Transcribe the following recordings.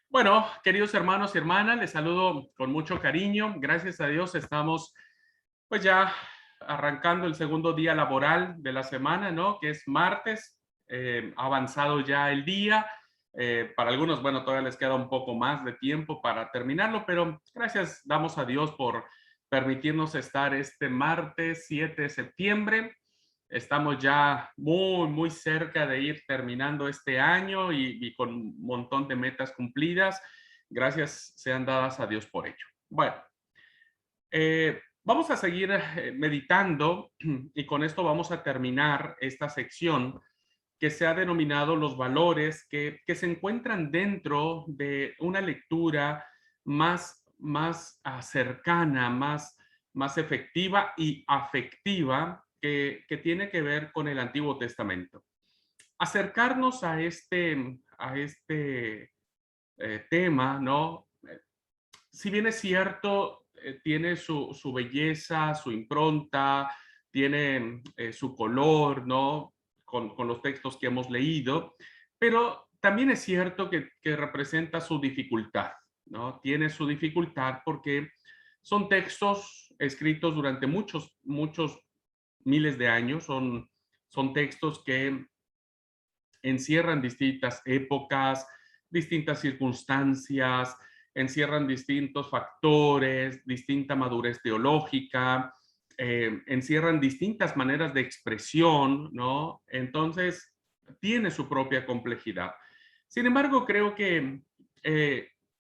Bueno, queridos hermanos y hermanas, les saludo con mucho cariño. Gracias a Dios estamos pues ya arrancando el segundo día laboral de la semana, ¿no? Que es martes. Ha avanzado ya el día. Para algunos, bueno, todavía les queda un poco más de tiempo para terminarlo, pero gracias damos a Dios por permitirnos estar este martes 7 de septiembre. Estamos ya muy cerca de ir terminando este año y con un montón de metas cumplidas. Gracias sean dadas a Dios por ello. Bueno, vamos a seguir meditando y con esto vamos a terminar esta sección que se ha denominado los valores que se encuentran dentro de una lectura más cercana, más efectiva y afectiva que tiene que ver con el Antiguo Testamento. Acercarnos a este tema, ¿no? Si bien es cierto, tiene su belleza, su impronta, tiene su color, ¿no? Con los textos que hemos leído, pero también es cierto que representa su dificultad, ¿no? Tiene su dificultad porque son textos escritos durante muchos miles de años, son textos que encierran distintas épocas, distintas circunstancias, encierran distintos factores, distinta madurez teológica, encierran distintas maneras de expresión, ¿no? Entonces, tiene su propia complejidad. Sin embargo, creo que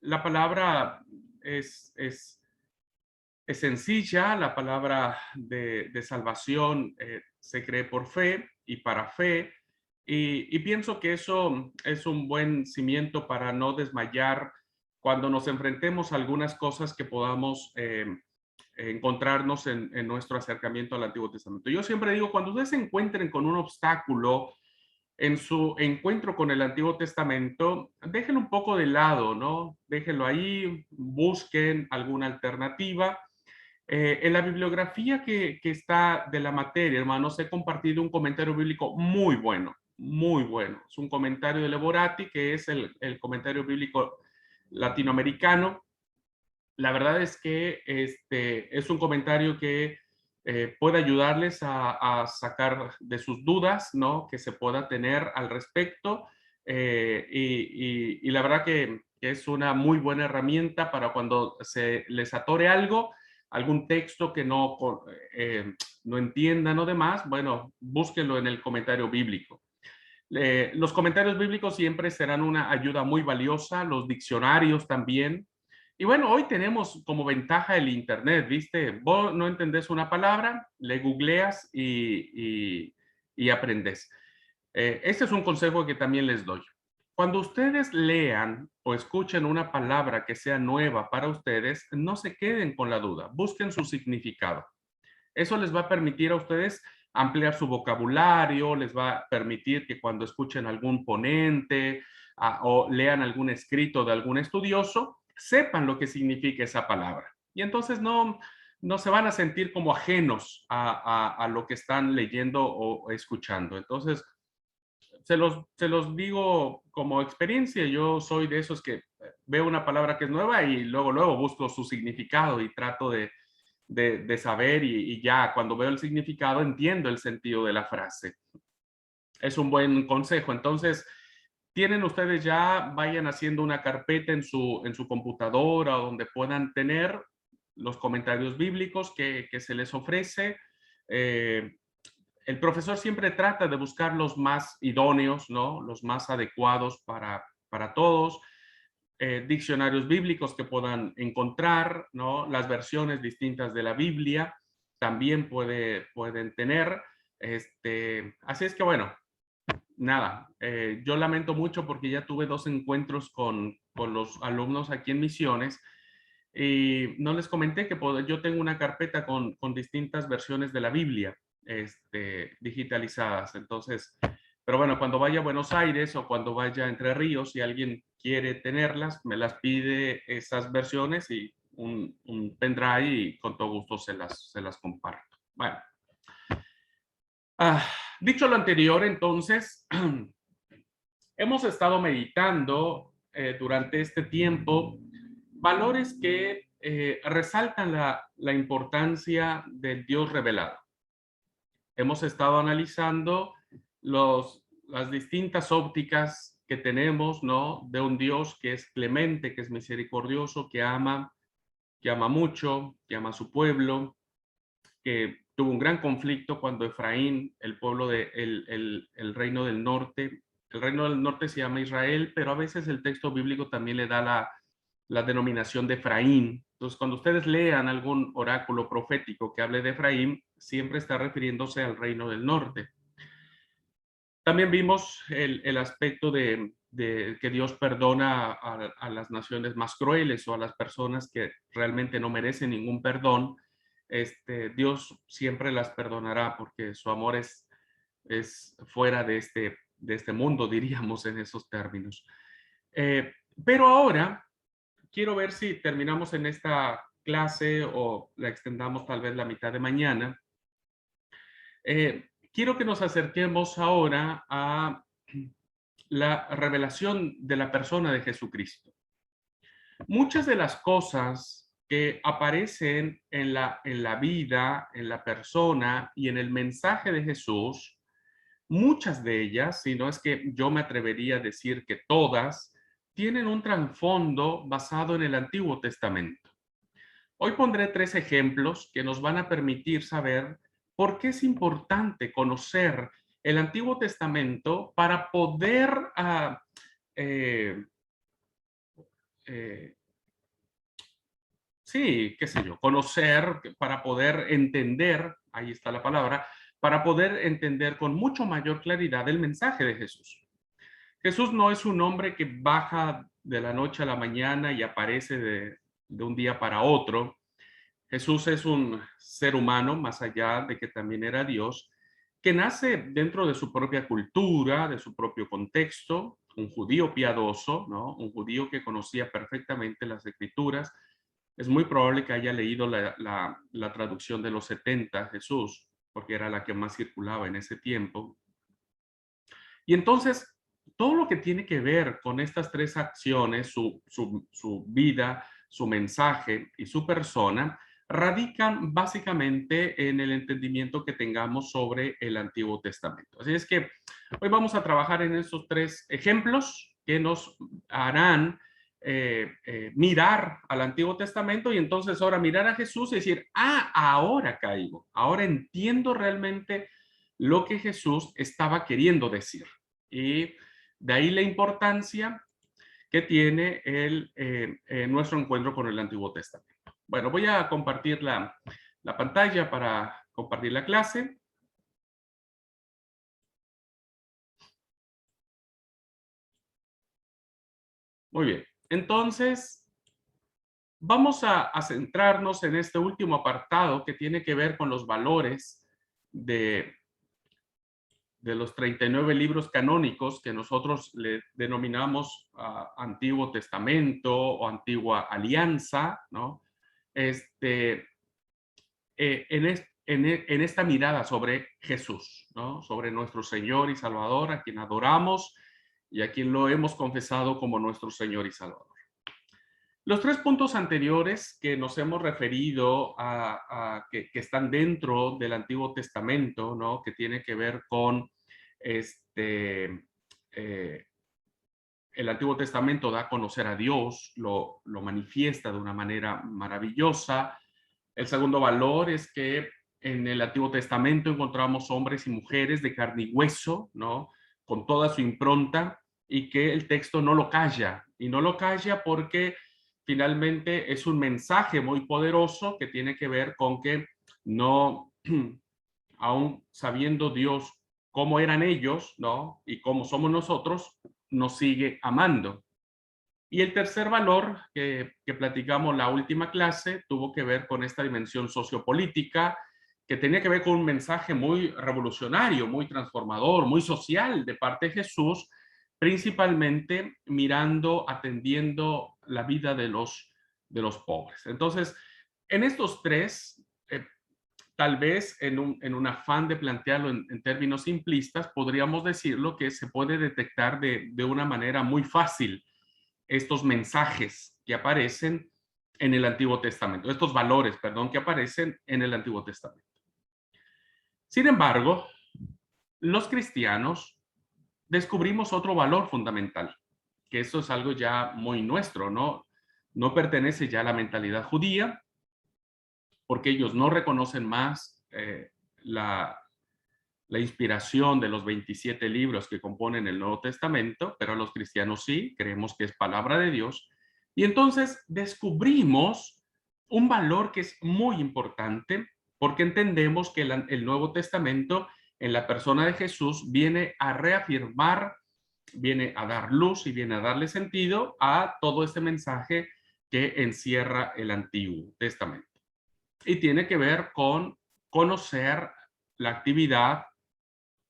la palabra es sencilla, la palabra de salvación se cree por fe y para fe, y pienso que eso es un buen cimiento para no desmayar cuando nos enfrentemos a algunas cosas que podamos encontrarnos en nuestro acercamiento al Antiguo Testamento. Yo siempre digo, cuando ustedes se encuentren con un obstáculo en su encuentro con el Antiguo Testamento, déjenlo un poco de lado, ¿no? Déjenlo ahí, busquen alguna alternativa. En la bibliografía que está de la materia, hermanos, he compartido un comentario bíblico muy bueno, muy bueno. Es un comentario de Leborati, que es el comentario bíblico latinoamericano. La verdad es que es un comentario que puede ayudarles a sacar de sus dudas, ¿no? Que se pueda tener al respecto. Y la verdad que es una muy buena herramienta para cuando se les atore algo, algún texto que no entiendan o demás, bueno, búsquenlo en el comentario bíblico. Los comentarios bíblicos siempre serán una ayuda muy valiosa, los diccionarios también. Y bueno, hoy tenemos como ventaja el Internet, ¿viste? Vos no entendés una palabra, le googleas y aprendes. Este es un consejo que también les doy. Cuando ustedes lean o escuchen una palabra que sea nueva para ustedes, no se queden con la duda, busquen su significado. Eso les va a permitir a ustedes ampliar su vocabulario, les va a permitir que cuando escuchen algún ponente o lean algún escrito de algún estudioso, sepan lo que significa esa palabra. Y entonces no se van a sentir como ajenos a lo que están leyendo o escuchando. Entonces, se los digo como experiencia. Yo soy de esos que veo una palabra que es nueva y luego busco su significado y trato de saber y ya cuando veo el significado entiendo el sentido de la frase. Es un buen consejo. Entonces, tienen ustedes ya, vayan haciendo una carpeta en su computadora o donde puedan tener los comentarios bíblicos que se les ofrece. Eh, el profesor siempre trata de buscar los más idóneos, ¿no? Los más adecuados para todos. Diccionarios bíblicos que puedan encontrar, ¿no? Las versiones distintas de la Biblia también pueden tener. Así es que bueno, nada, yo lamento mucho porque ya tuve 2 encuentros con los alumnos aquí en Misiones y no les comenté que yo tengo una carpeta con distintas versiones de la Biblia digitalizadas. Entonces, pero bueno, cuando vaya a Buenos Aires o cuando vaya a Entre Ríos, si alguien quiere tenerlas, me las pide esas versiones y un pendrive y con todo gusto se las comparto. Bueno, dicho lo anterior, entonces, hemos estado meditando durante este tiempo valores que resaltan la importancia del Dios revelado. Hemos estado analizando las distintas ópticas que tenemos, ¿no? De un Dios que es clemente, que es misericordioso, que ama mucho, que ama a su pueblo, que tuvo un gran conflicto cuando Efraín, el pueblo el reino del norte, el reino del norte se llama Israel, pero a veces el texto bíblico también le da la denominación de Efraín. Entonces, cuando ustedes lean algún oráculo profético que hable de Efraín, siempre está refiriéndose al reino del norte. También vimos el aspecto de que Dios perdona a las naciones más crueles o a las personas que realmente no merecen ningún perdón. Dios siempre las perdonará porque su amor es fuera de este mundo, diríamos en esos términos. Pero ahora quiero ver si terminamos en esta clase o la extendamos tal vez la mitad de mañana. Quiero que nos acerquemos ahora a la revelación de la persona de Jesucristo. Muchas de las cosas que aparecen en la vida, en la persona y en el mensaje de Jesús, muchas de ellas, si no es que yo me atrevería a decir que todas, tienen un trasfondo basado en el Antiguo Testamento. Hoy pondré 3 ejemplos que nos van a permitir saber por qué es importante conocer el Antiguo Testamento para poder eh, eh, sí, qué sé yo, conocer, para poder entender, ahí está la palabra, para poder entender con mucho mayor claridad el mensaje de Jesús. Jesús no es un hombre que baja de la noche a la mañana y aparece de un día para otro. Jesús es un ser humano, más allá de que también era Dios, que nace dentro de su propia cultura, de su propio contexto, un judío piadoso, ¿no? Un judío que conocía perfectamente las escrituras. Es muy probable que haya leído la traducción de los 70, Jesús, porque era la que más circulaba en ese tiempo. Y entonces, todo lo que tiene que ver con estas 3 acciones, su vida, su mensaje y su persona, radican básicamente en el entendimiento que tengamos sobre el Antiguo Testamento. Así es que hoy vamos a trabajar en estos 3 ejemplos que nos harán mirar al Antiguo Testamento y entonces ahora mirar a Jesús y decir, ahora caigo, ahora entiendo realmente lo que Jesús estaba queriendo decir. Y de ahí la importancia que tiene nuestro encuentro con el Antiguo Testamento. Bueno, voy a compartir la pantalla para compartir la clase. Muy bien. Entonces, vamos a centrarnos en este último apartado que tiene que ver con los valores de los 39 libros canónicos que nosotros le denominamos Antiguo Testamento o Antigua Alianza, ¿no? En esta mirada sobre Jesús, ¿no? Sobre nuestro Señor y Salvador, a quien adoramos y a quien lo hemos confesado como nuestro Señor y Salvador. Los 3 puntos anteriores que nos hemos referido que están dentro del Antiguo Testamento, ¿no? Que tiene que ver con eh, el Antiguo Testamento da a conocer a Dios, lo manifiesta de una manera maravillosa. El segundo valor es que en el Antiguo Testamento encontramos hombres y mujeres de carne y hueso, ¿no? Con toda su impronta y que el texto no lo calla. Y no lo calla porque finalmente es un mensaje muy poderoso que tiene que ver con que no, aún sabiendo Dios cómo eran ellos, ¿no? Y cómo somos nosotros, nos sigue amando. Y el tercer valor que platicamos la última clase tuvo que ver con esta dimensión sociopolítica, que tenía que ver con un mensaje muy revolucionario, muy transformador, muy social de parte de Jesús, principalmente mirando, atendiendo la vida de los pobres. Entonces, en estos 3, tal vez en un afán de plantearlo en términos simplistas, podríamos decirlo que se puede detectar de una manera muy fácil estos mensajes que aparecen en el Antiguo Testamento, estos valores, perdón, que aparecen en el Antiguo Testamento. Sin embargo, los cristianos descubrimos otro valor fundamental, que eso es algo ya muy nuestro, ¿no? No pertenece ya a la mentalidad judía, porque ellos no reconocen más la inspiración de los 27 libros que componen el Nuevo Testamento, pero los cristianos sí, creemos que es palabra de Dios. Y entonces descubrimos un valor que es muy importante porque entendemos que el Nuevo Testamento en la persona de Jesús viene a reafirmar, viene a dar luz y viene a darle sentido a todo este mensaje que encierra el Antiguo Testamento. Y tiene que ver con conocer la actividad,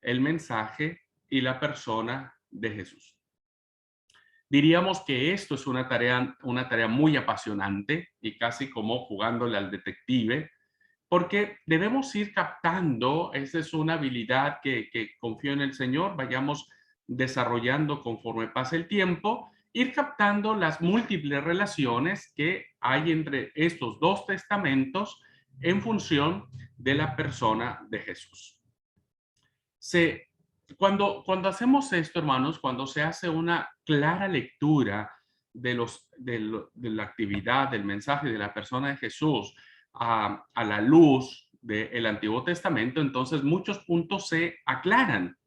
el mensaje y la persona de Jesús. Diríamos que esto es una tarea muy apasionante y casi como jugándole al detective, porque debemos ir captando, esa es una habilidad que confío en el Señor, vayamos desarrollando conforme pase el tiempo, ir captando las múltiples relaciones que hay entre estos dos testamentos en función de la persona de Jesús. Cuando hacemos esto, hermanos, cuando se hace una clara lectura de la actividad, del mensaje de la persona de Jesús a la luz del Antiguo Testamento, entonces muchos puntos se aclaran.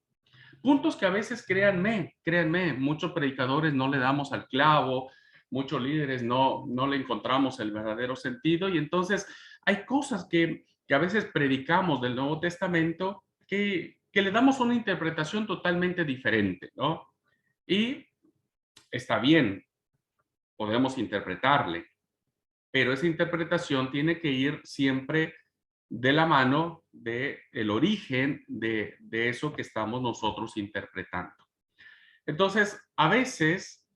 Puntos que a veces, créanme, muchos predicadores no le damos al clavo, muchos líderes no le encontramos el verdadero sentido y entonces hay cosas que a veces predicamos del Nuevo Testamento que le damos una interpretación totalmente diferente, ¿no? Y está bien, podemos interpretarle, pero esa interpretación tiene que ir siempre de la mano del origen de eso que estamos nosotros interpretando. Entonces, a veces,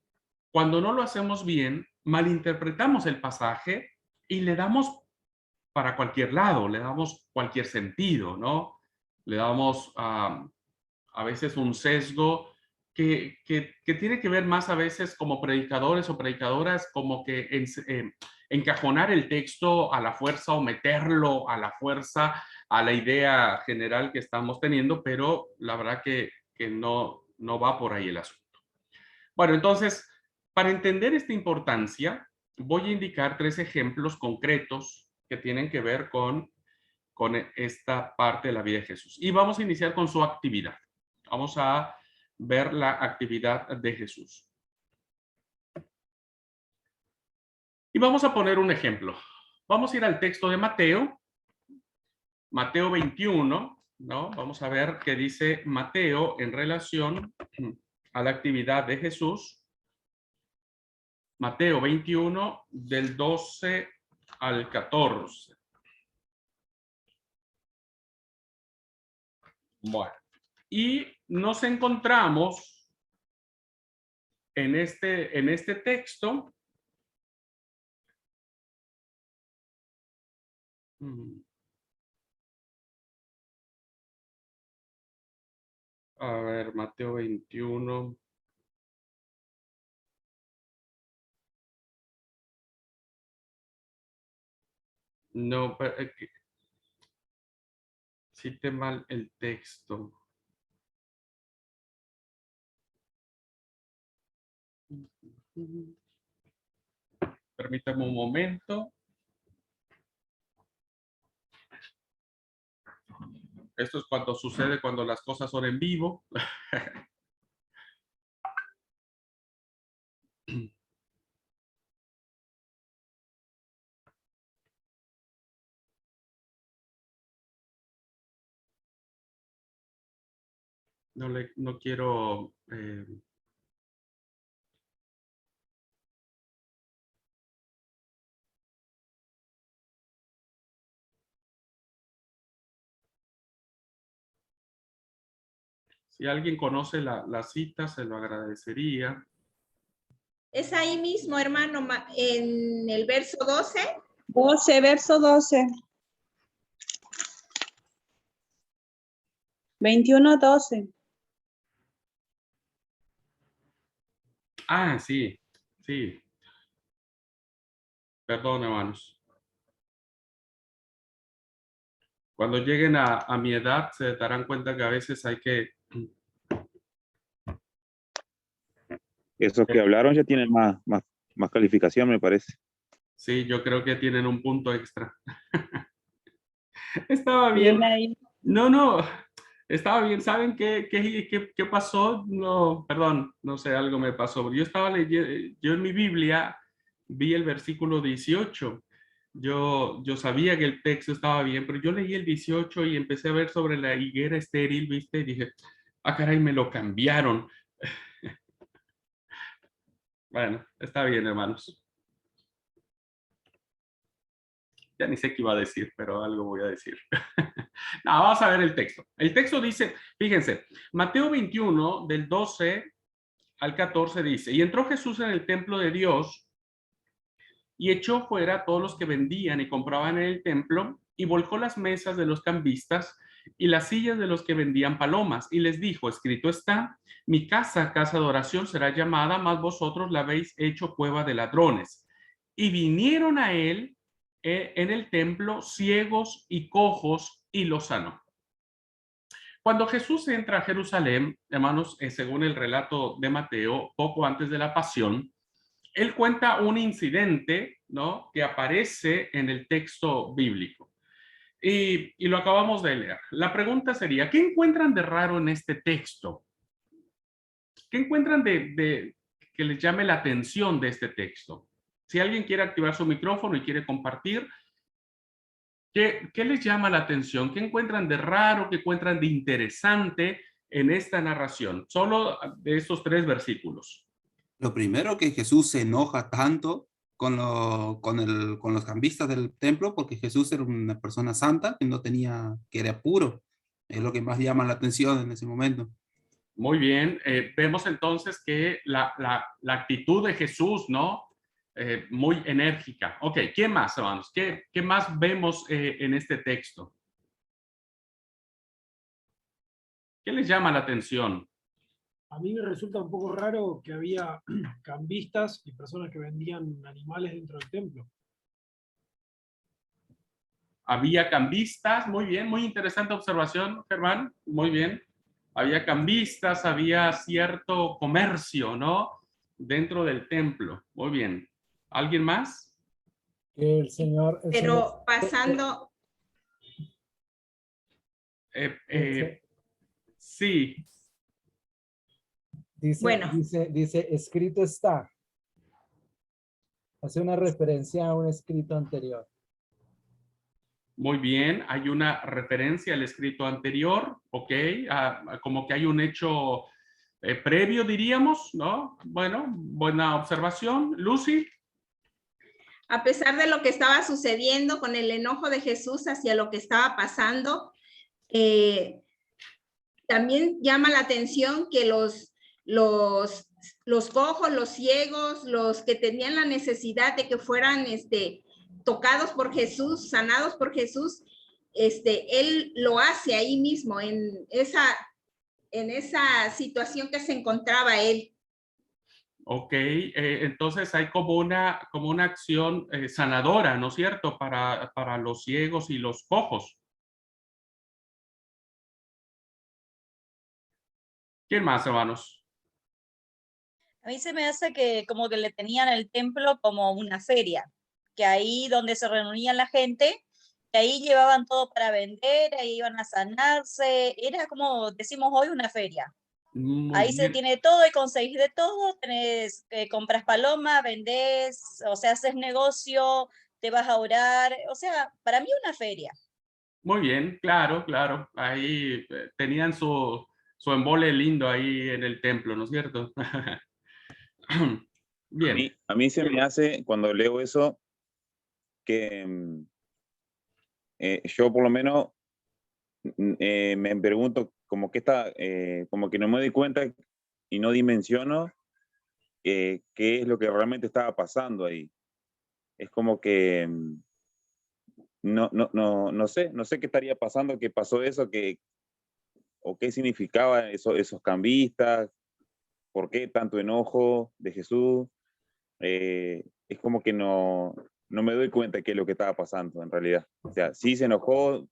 cuando no lo hacemos bien, malinterpretamos el pasaje y le damos para cualquier lado, le damos cualquier sentido, ¿no? Le damos a veces un sesgo que tiene que ver más a veces como predicadores o predicadoras, como que encajonar el texto a la fuerza o meterlo a la fuerza a la idea general que estamos teniendo, pero la verdad que no va por ahí el asunto. Bueno, entonces, para entender esta importancia, voy a indicar 3 ejemplos concretos que tienen que ver con esta parte de la vida de Jesús. Y vamos a iniciar con su actividad. Vamos a ver la actividad de Jesús. Y vamos a poner un ejemplo. Vamos a ir al texto de Mateo, Mateo 21, ¿no? Vamos a ver qué dice Mateo en relación a la actividad de Jesús. Mateo 21, del 12 al 14. Bueno, y nos encontramos en este texto. A ver, Mateo 21. No, pero cité mal el texto. Permítame un momento. Esto es cuando sucede, cuando las cosas son en vivo. No quiero... si alguien conoce la cita, se lo agradecería. Es ahí mismo, hermano, en el verso 12. 12, verso 12. 21, 12. Ah, sí. Sí, perdón, hermanos. Cuando lleguen a mi edad, se darán cuenta que a veces hay que... Esos que hablaron ya tienen más calificación, me parece. Sí, yo creo que tienen un punto extra. Estaba bien. Bien ahí. No, estaba bien. ¿Saben qué pasó? No, perdón, no sé, algo me pasó. Yo estaba leyendo, yo en mi Biblia vi el versículo 18. Yo sabía que el texto estaba bien, pero yo leí el 18 y empecé a ver sobre la higuera estéril, ¿viste? Y dije, ah, caray, me lo cambiaron. Bueno, está bien, hermanos. Ya ni sé qué iba a decir, pero algo voy a decir. No, vamos a ver el texto. El texto dice, fíjense, Mateo 21, del 12 al 14 dice, y entró Jesús en el templo de Dios y echó fuera a todos los que vendían y compraban en el templo y volcó las mesas de los cambistas y las sillas de los que vendían palomas y les dijo, escrito está, mi casa, casa de oración será llamada, mas vosotros la habéis hecho cueva de ladrones. Y vinieron a él en el templo ciegos y cojos y los sanó. Cuando Jesús entra a Jerusalén, hermanos, según el relato de Mateo, poco antes de la pasión, él cuenta un incidente, ¿no?, que aparece en el texto bíblico. Y lo acabamos de leer. La pregunta sería, ¿qué encuentran de raro en este texto? ¿Qué encuentran que les llame la atención de este texto? Si alguien quiere activar su micrófono y quiere compartir, ¿qué les llama la atención? ¿Qué encuentran de raro? ¿Qué encuentran de interesante en esta narración? Solo de estos 3 versículos. Lo primero que Jesús se enoja tanto con los cambistas del templo porque Jesús era una persona santa que no tenía, que era puro. Es lo que más llama la atención en ese momento. Muy bien, vemos entonces que la actitud de Jesús, ¿no? Muy enérgica. Ok, ¿quién más, hermanos? ¿Qué más vemos en este texto? ¿Qué les llama la atención? A mí me resulta un poco raro que había cambistas y personas que vendían animales dentro del templo. Había cambistas, muy bien, muy interesante observación, Germán, muy bien. Había cambistas, había cierto comercio, ¿no? Dentro del templo, muy bien. ¿Alguien más? Que el Señor, Pero pasando, Sí, Bueno. dice, escrito está. Hace una referencia a un escrito anterior. muy bien. Hay una referencia al escrito anterior, ok. Como que hay un hecho previo, diríamos, ¿no? Bueno, buena observación. Lucy. a pesar de lo que estaba sucediendo con el enojo de Jesús hacia lo que estaba pasando, también llama la atención que los cojos, los ciegos, los que tenían la necesidad de que fueran tocados por Jesús, sanados por Jesús, él lo hace ahí mismo, en esa situación que se encontraba él. Ok, entonces hay como una acción sanadora, ¿no es cierto? Para los ciegos y los cojos. ¿Quién más, hermanos? A mí se me hace que como que le tenían el templo como una feria, que ahí donde se reunía la gente, que ahí llevaban todo para vender, ahí iban a sanarse, era como decimos hoy una feria. Muy Ahí se bien. tiene todo y conseguís de todo, tenés, compras palomas, vendés, o sea, haces negocio, te vas a orar, o sea, para mí una feria. Muy bien, claro, claro. Ahí tenían su embole lindo ahí en el templo, ¿no es cierto? Bien. A mí se me hace, cuando leo eso, que yo por lo menos me pregunto como que no me doy cuenta y no dimensiono qué es lo que realmente estaba pasando ahí. Es como que no sé qué estaría pasando, que pasó eso, o qué significaba esos cambistas, por qué tanto enojo de Jesús. es como que no me doy cuenta de qué es lo que estaba pasando en realidad. O sea, sí se enojó,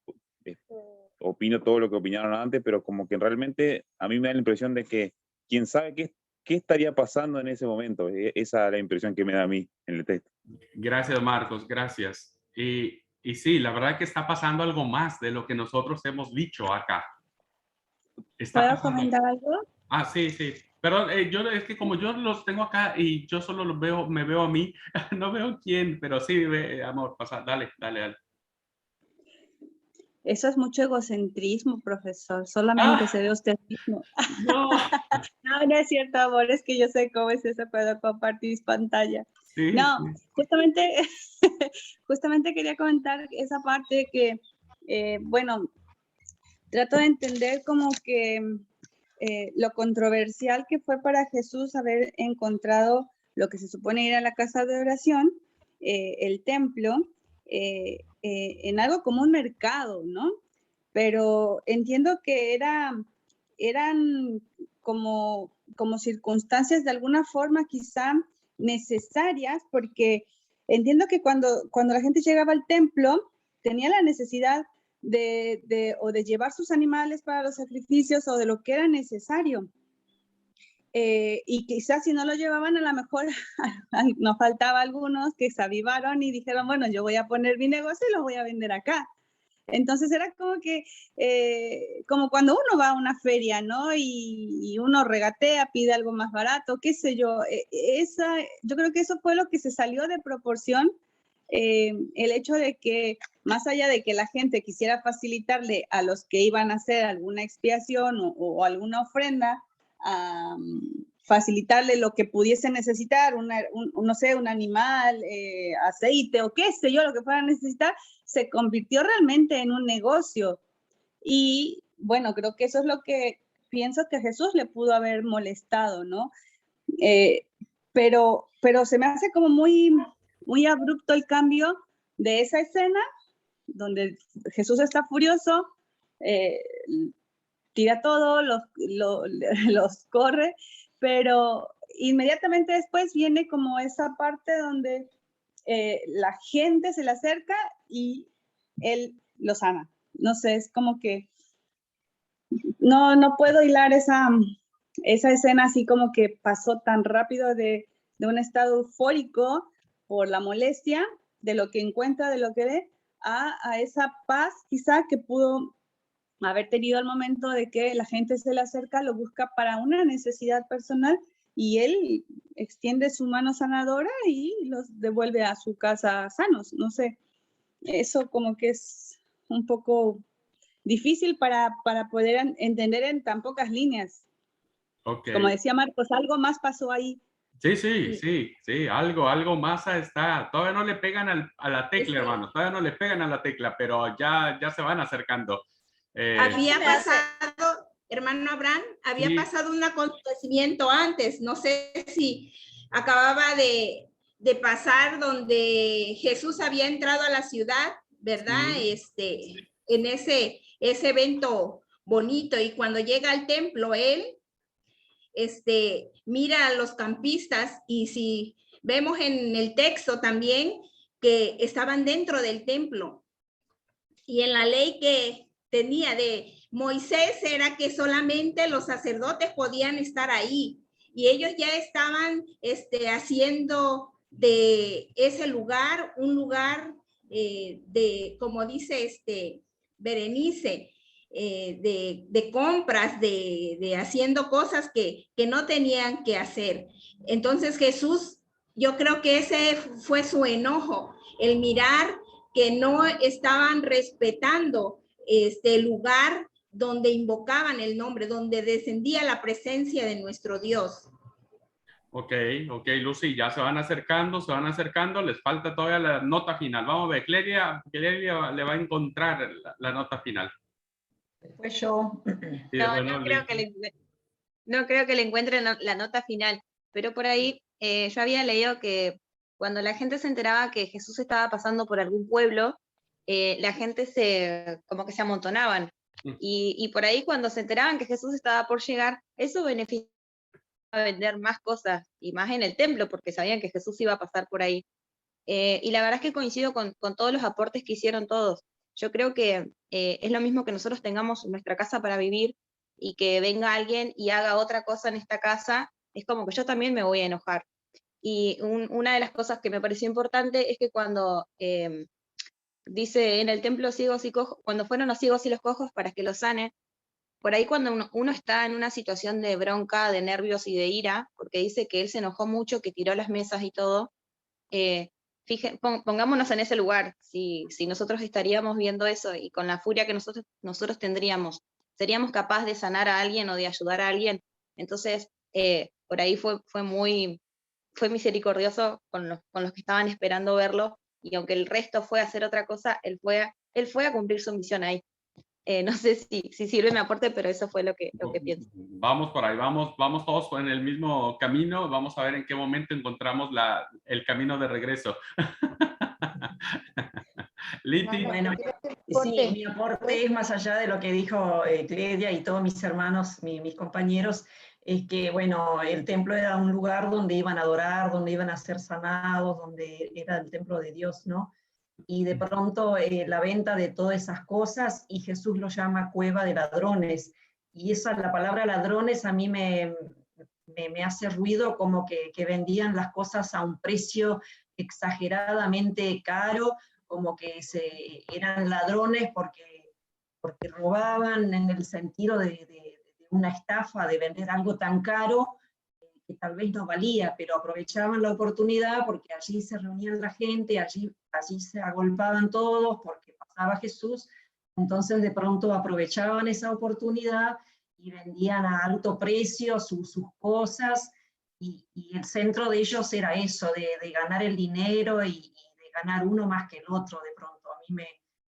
opino todo lo que opinaron antes, pero como que realmente a mí me da la impresión de que quién sabe qué estaría pasando en ese momento. Esa es la impresión que me da a mí en el texto. Gracias, Marcos, gracias. Y sí, la verdad que está pasando algo más de lo que nosotros hemos dicho acá. Está ¿Puedo pasando. comentar algo? Ah, sí, sí. Perdón, yo es que como yo los tengo acá y yo solo los veo, me veo a mí, no veo quién, pero sí, amor, pasa, dale, dale, dale. Eso es mucho egocentrismo, profesor. Solamente Ah, se ve usted mismo. no. No, no es cierto, amor. Es que yo sé cómo es eso, puedo compartir pantalla. Sí, No, sí. justamente, justamente quería comentar esa parte que, bueno, trato de entender como que lo controversial que fue para Jesús haber encontrado lo que se supone era la casa de oración, el templo, en algo como un mercado, ¿no? Pero entiendo que eran como circunstancias de alguna forma quizá necesarias, porque entiendo que cuando la gente llegaba al templo, tenía la necesidad de llevar sus animales para los sacrificios o de lo que era necesario. Y quizás si no lo llevaban, a lo mejor nos faltaba algunos que se avivaron y dijeron, bueno, yo voy a poner mi negocio y lo voy a vender acá. Entonces era como que, como cuando uno va a una feria, ¿no? Y uno regatea, pide algo más barato, qué sé yo. Yo creo que eso fue lo que se salió de proporción, el hecho de que más allá de que la gente quisiera facilitarle a los que iban a hacer alguna expiación o alguna ofrenda, facilitarle lo que pudiese necesitar, no sé, un animal, aceite o qué sé yo, lo que fuera a necesitar, se convirtió realmente en un negocio. Y bueno, creo que eso es lo que pienso que a Jesús le pudo haber molestado, ¿no? Pero se me hace como muy, muy abrupto el cambio de esa escena donde Jesús está furioso, tira todo, los corre, pero inmediatamente después viene como esa parte donde la gente se le acerca y él lo sana. No sé, es como que no puedo hilar esa escena así como que pasó tan rápido de un estado eufórico por la molestia de lo que encuentra, de lo que ve, a esa paz quizá que pudo haber tenido al momento de que la gente se le acerca, lo busca para una necesidad personal y él extiende su mano sanadora y los devuelve a su casa sanos. No sé, eso como que es un poco difícil para poder entender en tan pocas líneas. Okay. Como decía Marcos, algo más pasó ahí. Sí, algo más está. Todavía no le pegan a la tecla, hermano, todavía no le pegan a la tecla, pero ya se van acercando. Había pasado, hermano Abraham, había pasado un acontecimiento antes, no sé si acababa de pasar donde Jesús había entrado a la ciudad, ¿verdad? En ese evento bonito, y cuando llega al templo, él mira a los campistas, y si vemos en el texto también que estaban dentro del templo, y en la ley que tenía de Moisés era que solamente los sacerdotes podían estar ahí, y ellos ya estaban haciendo de ese lugar un lugar de, como dice Berenice, de compras, de haciendo cosas que no tenían que hacer. Entonces Jesús, yo creo que ese fue su enojo, el mirar que no estaban respetando este lugar donde invocaban el nombre, donde descendía la presencia de nuestro Dios. Ok, Lucy, ya se van acercando, les falta todavía la nota final. Vamos a ver, Clelia le va a encontrar la nota final. Pues yo Sí, no creo que le encuentren la nota final, pero por ahí yo había leído que cuando la gente se enteraba que Jesús estaba pasando por algún pueblo, la gente como que se amontonaban. Y por ahí cuando se enteraban que Jesús estaba por llegar, eso beneficiaba vender más cosas, y más en el templo, porque sabían que Jesús iba a pasar por ahí. Y la verdad es que coincido con todos los aportes que hicieron todos. Yo creo que es lo mismo que nosotros tengamos nuestra casa para vivir y que venga alguien y haga otra cosa en esta casa, es como que yo también me voy a enojar. Y una de las cosas que me pareció importante es que cuando dice en el templo ciegos y cojos, cuando fueron los ciegos y los cojos para que los sanen, por ahí cuando uno está en una situación de bronca, de nervios y de ira, porque dice que él se enojó mucho, que tiró las mesas y todo, pongámonos en ese lugar, si nosotros estaríamos viendo eso y con la furia que nosotros tendríamos, ¿seríamos capaces de sanar a alguien o de ayudar a alguien? Entonces, por ahí fue misericordioso con los que estaban esperando verlo, y aunque el resto fue a hacer otra cosa, él fue a cumplir su misión ahí. No sé si sirve mi aporte, pero eso fue lo que pienso. Vamos por ahí, vamos todos en el mismo camino. Vamos a ver en qué momento encontramos el camino de regreso. Liti. Bueno, sí, mi aporte es más allá de lo que dijo Cledia y todos mis hermanos, mis compañeros, es que, bueno, el templo era un lugar donde iban a adorar, donde iban a ser sanados, donde era el templo de Dios, ¿no? Y de pronto la venta de todas esas cosas, y Jesús lo llama cueva de ladrones. Y la palabra ladrones a mí me hace ruido, como que vendían las cosas a un precio exageradamente caro, como que eran ladrones porque robaban, en el sentido de una estafa, de vender algo tan caro que tal vez no valía, pero aprovechaban la oportunidad porque allí se reunían la gente, allí se agolpaban todos porque pasaba Jesús. Entonces de pronto aprovechaban esa oportunidad y vendían a alto precio sus cosas, y el centro de ellos era eso, de ganar el dinero y de ganar uno más que el otro. De pronto a mí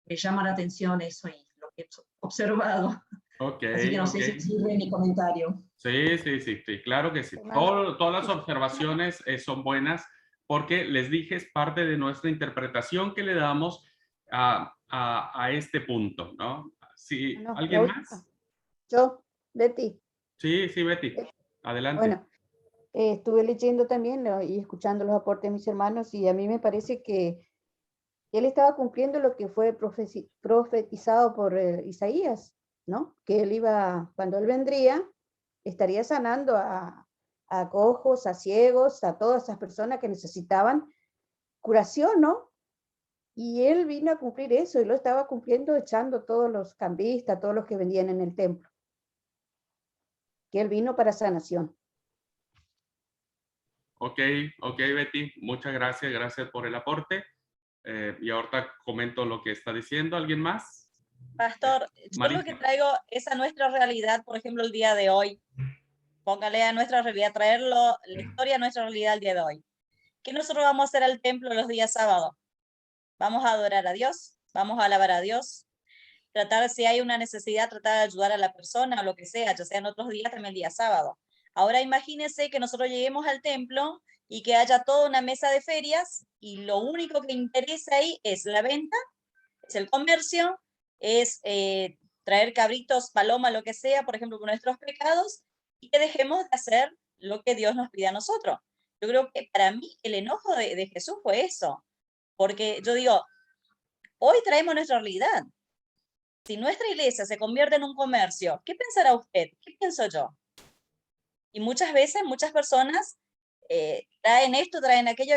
me llama la atención eso y lo que he observado. Okay, así que no sé si sirve mi comentario. Sí, claro que sí. Todas las observaciones son buenas, porque les dije, es parte de nuestra interpretación que le damos a este punto, ¿no? Sí, Bueno, ¿alguien más? Yo, Betty. Sí, Betty. Adelante. Bueno, estuve leyendo también y escuchando los aportes de mis hermanos, y a mí me parece que él estaba cumpliendo lo que fue profetizado por Isaías, ¿no? Que él cuando él vendría, estaría sanando a cojos, a ciegos, a todas esas personas que necesitaban curación, ¿no? Y él vino a cumplir eso, y lo estaba cumpliendo echando todos los cambistas, todos los que vendían en el templo. Que él vino para sanación. Ok, Betty, muchas gracias por el aporte. Y ahorita comento lo que está diciendo. ¿Alguien más? Pastor, yo lo que traigo es a nuestra realidad, por ejemplo, el día de hoy. Póngale a nuestra realidad, traerlo, la historia a nuestra realidad el día de hoy. ¿Qué nosotros vamos a hacer al templo los días sábados? Vamos a adorar a Dios, vamos a alabar a Dios, tratar, si hay una necesidad, tratar de ayudar a la persona o lo que sea, ya sea en otros días, también el día sábado. Ahora imagínense que nosotros lleguemos al templo y que haya toda una mesa de ferias, y lo único que interesa ahí es la venta, es el comercio, es traer cabritos, palomas, lo que sea, por ejemplo, con nuestros pecados, y que dejemos de hacer lo que Dios nos pide a nosotros. Yo creo que para mí el enojo de Jesús fue eso, porque yo digo, hoy traemos nuestra realidad. Si nuestra iglesia se convierte en un comercio, ¿qué pensará usted? ¿Qué pienso yo? Y muchas veces, muchas personas traen esto, traen aquello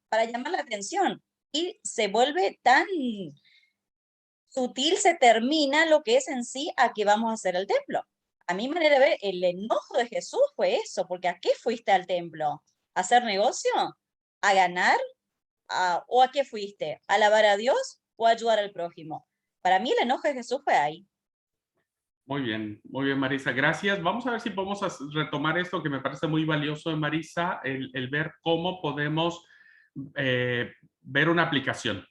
para llamar la atención, y se vuelve tan sutil, se termina lo que es en sí a qué vamos a hacer el templo. A mi manera de ver, el enojo de Jesús fue eso, porque ¿a qué fuiste al templo? ¿A hacer negocio? ¿A ganar? ¿O a qué fuiste? ¿A alabar a Dios o a ayudar al prójimo? Para mí el enojo de Jesús fue ahí. Muy bien, Marisa, gracias. Vamos a ver si podemos retomar esto que me parece muy valioso de Marisa, el ver cómo podemos ver una aplicación.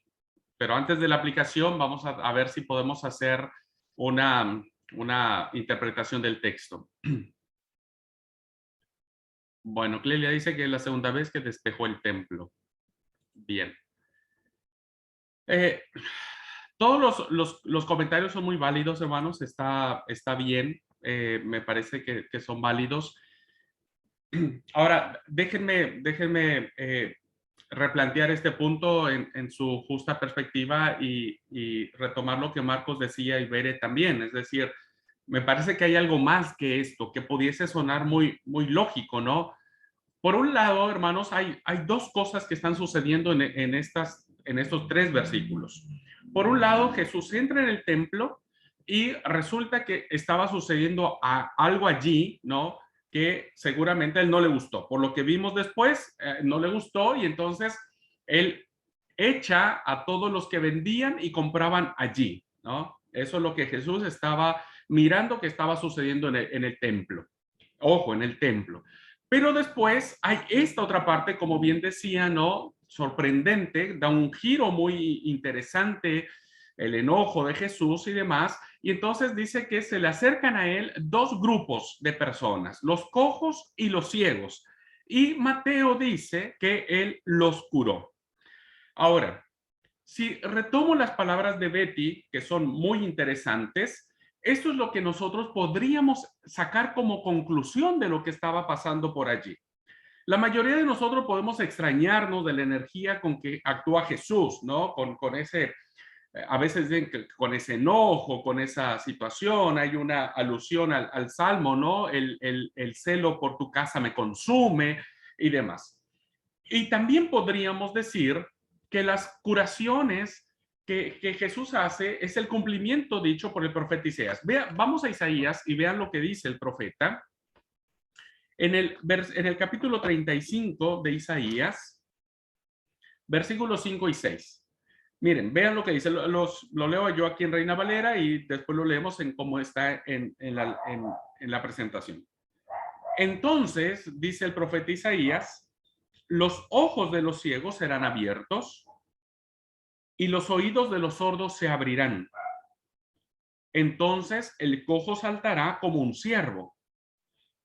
Pero antes de la aplicación, vamos a ver si podemos hacer una interpretación del texto. Bueno, Clelia dice que es la segunda vez que despejó el templo. Bien. Todos los comentarios son muy válidos, hermanos. Está bien. Me parece que son válidos. Ahora, déjenme replantear este punto en su justa perspectiva y retomar lo que Marcos decía y Bere también. Es decir, me parece que hay algo más que esto, que pudiese sonar muy lógico, ¿no? Por un lado, hermanos, hay dos cosas que están sucediendo en estos 3 versículos. Por un lado, Jesús entra en el templo y resulta que estaba sucediendo algo allí, ¿no? Que seguramente a él no le gustó. Por lo que vimos después, no le gustó y entonces él echa a todos los que vendían y compraban allí, ¿no? Eso es lo que Jesús estaba mirando que estaba sucediendo en el templo. Ojo, en el templo. Pero después hay esta otra parte, como bien decía, ¿no? Sorprendente, da un giro muy interesante, el enojo de Jesús y demás, y entonces dice que se le acercan a él 2 grupos de personas, los cojos y los ciegos, y Mateo dice que él los curó. Ahora, si retomo las palabras de Betty, que son muy interesantes, esto es lo que nosotros podríamos sacar como conclusión de lo que estaba pasando por allí. La mayoría de nosotros podemos extrañarnos de la energía con que actúa Jesús, ¿no? Con ese, a veces con ese enojo, con esa situación. Hay una alusión al Salmo, ¿no? El celo por tu casa me consume y demás. Y también podríamos decir que las curaciones que Jesús hace es el cumplimiento dicho por el profeta Isaías. Vamos a Isaías y vean lo que dice el profeta. En el capítulo 35 de Isaías, versículos 5 y 6. Miren, vean lo que dice. Lo leo yo aquí en Reina Valera y después lo leemos en cómo está en la presentación. Entonces, dice el profeta Isaías, los ojos de los ciegos serán abiertos y los oídos de los sordos se abrirán. Entonces el cojo saltará como un ciervo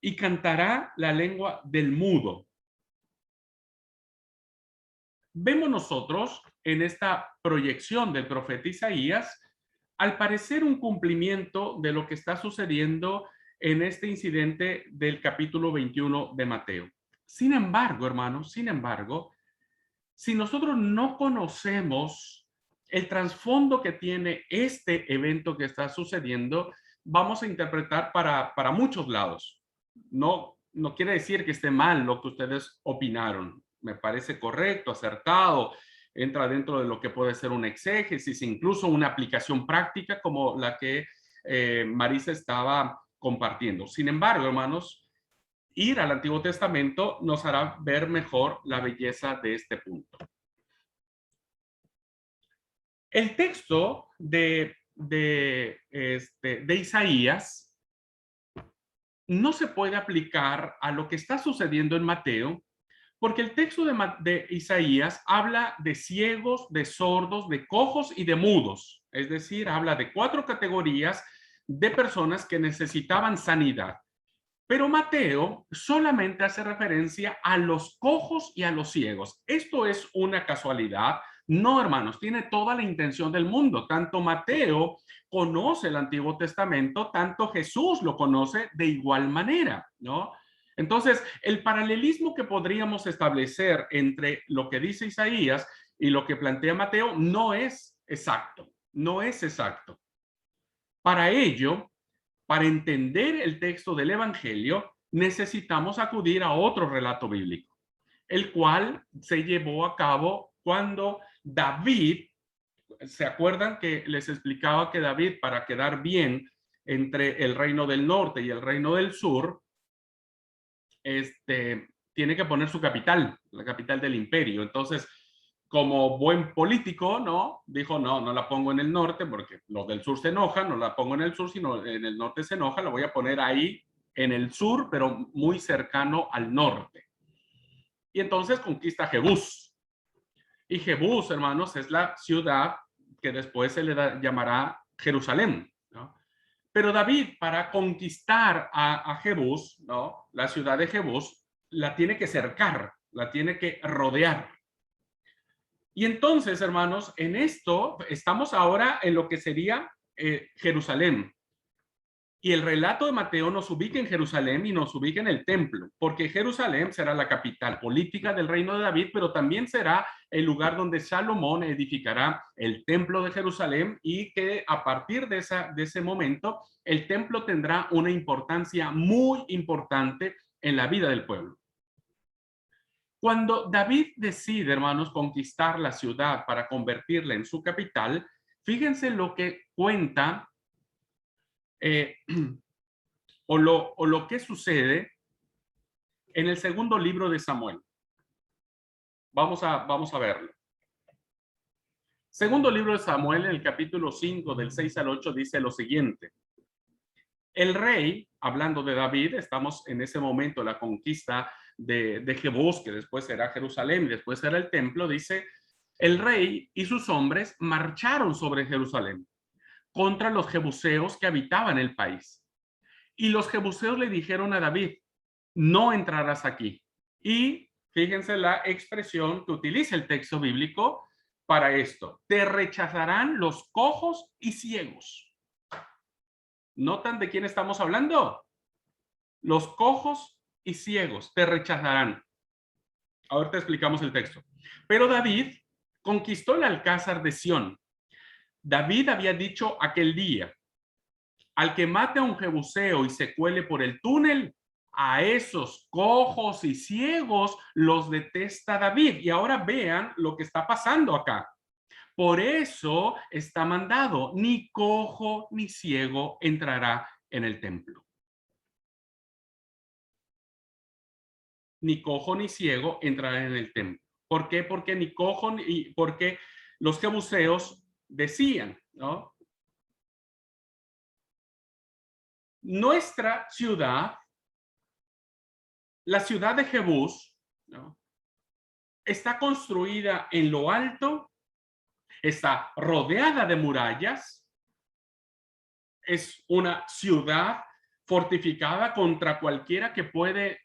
y cantará la lengua del mudo. Vemos nosotros en esta proyección del profeta Isaías, al parecer un cumplimiento de lo que está sucediendo en este incidente del capítulo 21 de Mateo. Sin embargo, hermanos, si nosotros no conocemos el trasfondo que tiene este evento que está sucediendo, vamos a interpretar para muchos lados. No quiere decir que esté mal lo que ustedes opinaron. Me parece correcto, acertado, entra dentro de lo que puede ser un exégesis, incluso una aplicación práctica como la que Marisa estaba compartiendo. Sin embargo, hermanos, ir al Antiguo Testamento nos hará ver mejor la belleza de este punto. El texto de Isaías no se puede aplicar a lo que está sucediendo en Mateo, porque el texto de Isaías habla de ciegos, de sordos, de cojos y de mudos. Es decir, habla de 4 categorías de personas que necesitaban sanidad. Pero Mateo solamente hace referencia a los cojos y a los ciegos. ¿Esto es una casualidad? No, hermanos, tiene toda la intención del mundo. Tanto Mateo conoce el Antiguo Testamento, tanto Jesús lo conoce de igual manera, ¿no? Entonces, el paralelismo que podríamos establecer entre lo que dice Isaías y lo que plantea Mateo no es exacto, no es exacto. Para ello, para entender el texto del Evangelio, necesitamos acudir a otro relato bíblico, el cual se llevó a cabo cuando David, ¿se acuerdan que les explicaba que David, para quedar bien entre el reino del norte y el reino del sur, tiene que poner su capital, la capital del imperio? Entonces, como buen político, ¿no? Dijo, no la pongo en el norte porque los del sur se enojan, no la pongo en el sur, sino en el norte se enoja, la voy a poner ahí en el sur, pero muy cercano al norte. Y entonces conquista Jebús. Y Jebús, hermanos, es la ciudad que después se le llamará Jerusalén, ¿no? Pero David, para conquistar a Jebús, ¿no? La ciudad de Jebús, la tiene que cercar, la tiene que rodear. Y entonces, hermanos, en esto estamos ahora en lo que sería Jerusalén. Y el relato de Mateo nos ubica en Jerusalén y nos ubica en el templo, porque Jerusalén será la capital política del reino de David, pero también será el lugar donde Salomón edificará el templo de Jerusalén, y que a partir de ese momento el templo tendrá una importancia muy importante en la vida del pueblo. Cuando David decide, hermanos, conquistar la ciudad para convertirla en su capital, fíjense lo que cuenta o lo que sucede en el segundo libro de Samuel. Vamos a verlo. Segundo libro de Samuel, en el capítulo 5, del 6 al 8, dice lo siguiente. El rey, hablando de David, estamos en ese momento, la conquista de Jebús, que después será Jerusalén y después será el templo, dice, el rey y sus hombres marcharon sobre Jerusalén contra los jebuseos que habitaban el país. Y los jebuseos le dijeron a David, no entrarás aquí. Y fíjense la expresión que utiliza el texto bíblico para esto. Te rechazarán los cojos y ciegos. ¿Notan de quién estamos hablando? Los cojos y ciegos te rechazarán. Ahora te explicamos el texto. Pero David conquistó el alcázar de Sión. David había dicho aquel día, al que mate a un jebuseo y se cuele por el túnel, a esos cojos y ciegos los detesta David. Y ahora vean lo que está pasando acá. Por eso está mandado, ni cojo ni ciego entrará en el templo. Ni cojo ni ciego entrará en el templo. ¿Por qué? Porque ni cojo y porque los jebuseos decían, ¿no? Nuestra ciudad, la ciudad de Jebús, ¿no?, está construida en lo alto, está rodeada de murallas, es una ciudad fortificada contra cualquiera que puede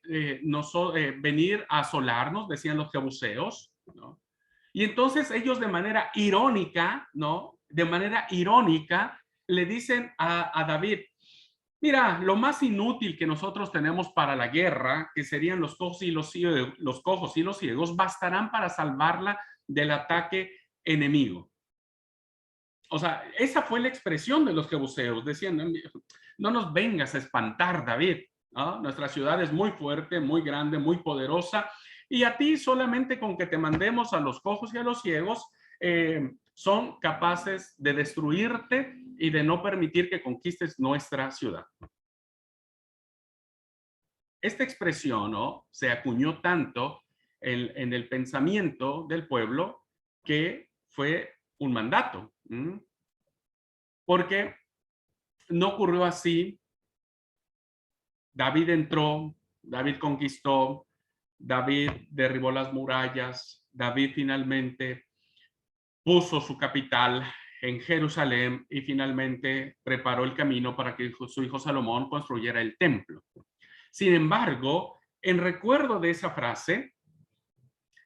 venir a asolarnos, decían los jebuseos, ¿no? Y entonces ellos de manera irónica, ¿no?, de manera irónica le dicen a David, mira, lo más inútil que nosotros tenemos para la guerra, que serían los cojos y los ciegos, bastarán para salvarla del ataque enemigo. O sea, esa fue la expresión de los jebuseos. Decían, no nos vengas a espantar, David, ¿no? Nuestra ciudad es muy fuerte, muy grande, muy poderosa, y a ti solamente con que te mandemos a los cojos y a los ciegos, son capaces de destruirte y de no permitir que conquistes nuestra ciudad. Esta expresión, ¿no?, se acuñó tanto en el pensamiento del pueblo que fue un mandato. Porque no ocurrió así. David entró, David conquistó, David derribó las murallas, David finalmente puso su capital en Jerusalén y finalmente preparó el camino para que su hijo Salomón construyera el templo. Sin embargo, en recuerdo de esa frase,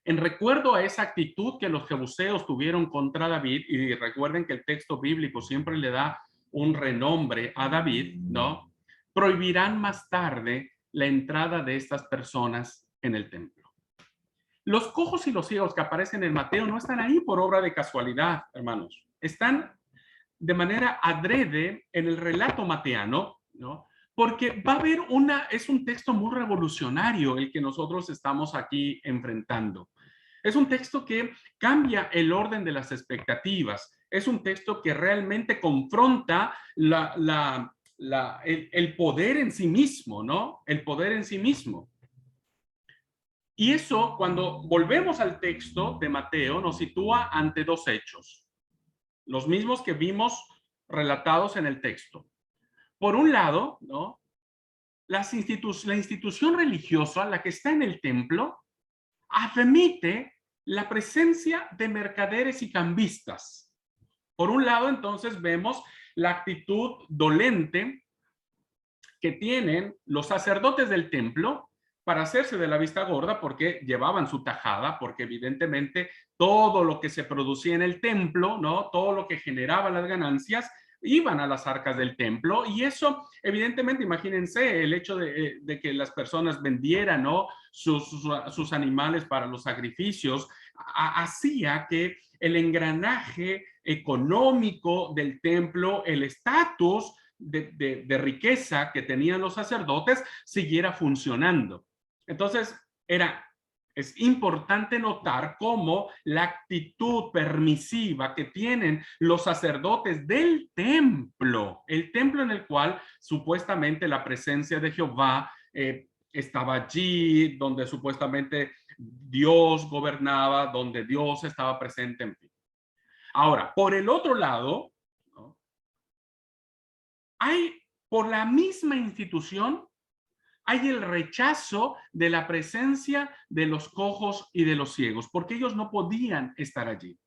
en recuerdo a esa actitud que los jebuseos tuvieron contra David, y recuerden que el texto bíblico siempre le da un renombre a David, ¿no?, prohibirán más tarde la entrada de estas personas en el templo. Los cojos y los ciegos que aparecen en Mateo no están ahí por obra de casualidad, hermanos. Están de manera adrede en el relato mateano, ¿no?, porque va a haber es un texto muy revolucionario el que nosotros estamos aquí enfrentando. Es un texto que cambia el orden de las expectativas. Es un texto que realmente confronta el poder en sí mismo, ¿no? El poder en sí mismo. Y eso, cuando volvemos al texto de Mateo, nos sitúa ante dos hechos, los mismos que vimos relatados en el texto. Por un lado, ¿no?, la institución religiosa, la que está en el templo, admite la presencia de mercaderes y cambistas. Por un lado, entonces, vemos la actitud dolente que tienen los sacerdotes del templo para hacerse de la vista gorda, porque llevaban su tajada, porque evidentemente todo lo que se producía en el templo, ¿no?, todo lo que generaba las ganancias, iban a las arcas del templo, y eso, evidentemente, imagínense el hecho de que las personas vendieran, ¿no?, sus animales para los sacrificios, hacía que el engranaje económico del templo, el estatus de riqueza que tenían los sacerdotes, siguiera funcionando. Entonces, es importante notar cómo la actitud permisiva que tienen los sacerdotes del templo, el templo en el cual supuestamente la presencia de Jehová estaba allí, donde supuestamente Dios gobernaba, donde Dios estaba presente, en fin. Ahora, por el otro lado, ¿no?, hay, por la misma institución, hay el rechazo de la presencia de los cojos y de los ciegos, porque ellos no podían estar allí.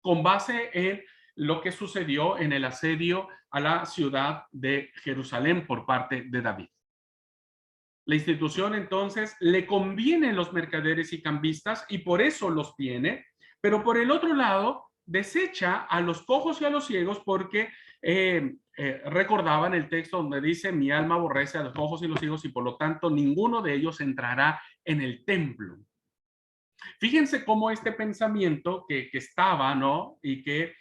Con base en lo que sucedió en el asedio a la ciudad de Jerusalén por parte de David. La institución entonces le conviene a los mercaderes y cambistas y por eso los tiene, pero por el otro lado desecha a los cojos y a los ciegos porque recordaban el texto donde dice: mi alma aborrece a los cojos y los ciegos y por lo tanto ninguno de ellos entrará en el templo. Fíjense cómo este pensamiento que estaba, ¿no?, y que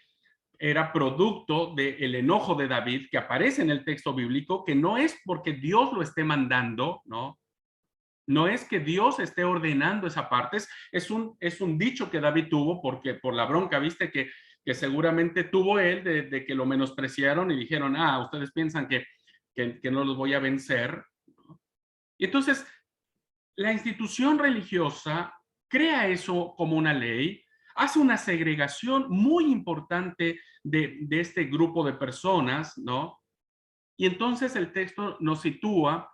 era producto del enojo de David, que aparece en el texto bíblico, que no es porque Dios lo esté mandando, ¿no? No es que Dios esté ordenando esa parte, es un dicho que David tuvo porque por la bronca, viste, que seguramente tuvo él de que lo menospreciaron y dijeron: ustedes piensan que no los voy a vencer, ¿no? Y entonces la institución religiosa crea eso como una ley, hace una segregación muy importante de este grupo de personas, ¿no? Y entonces el texto nos sitúa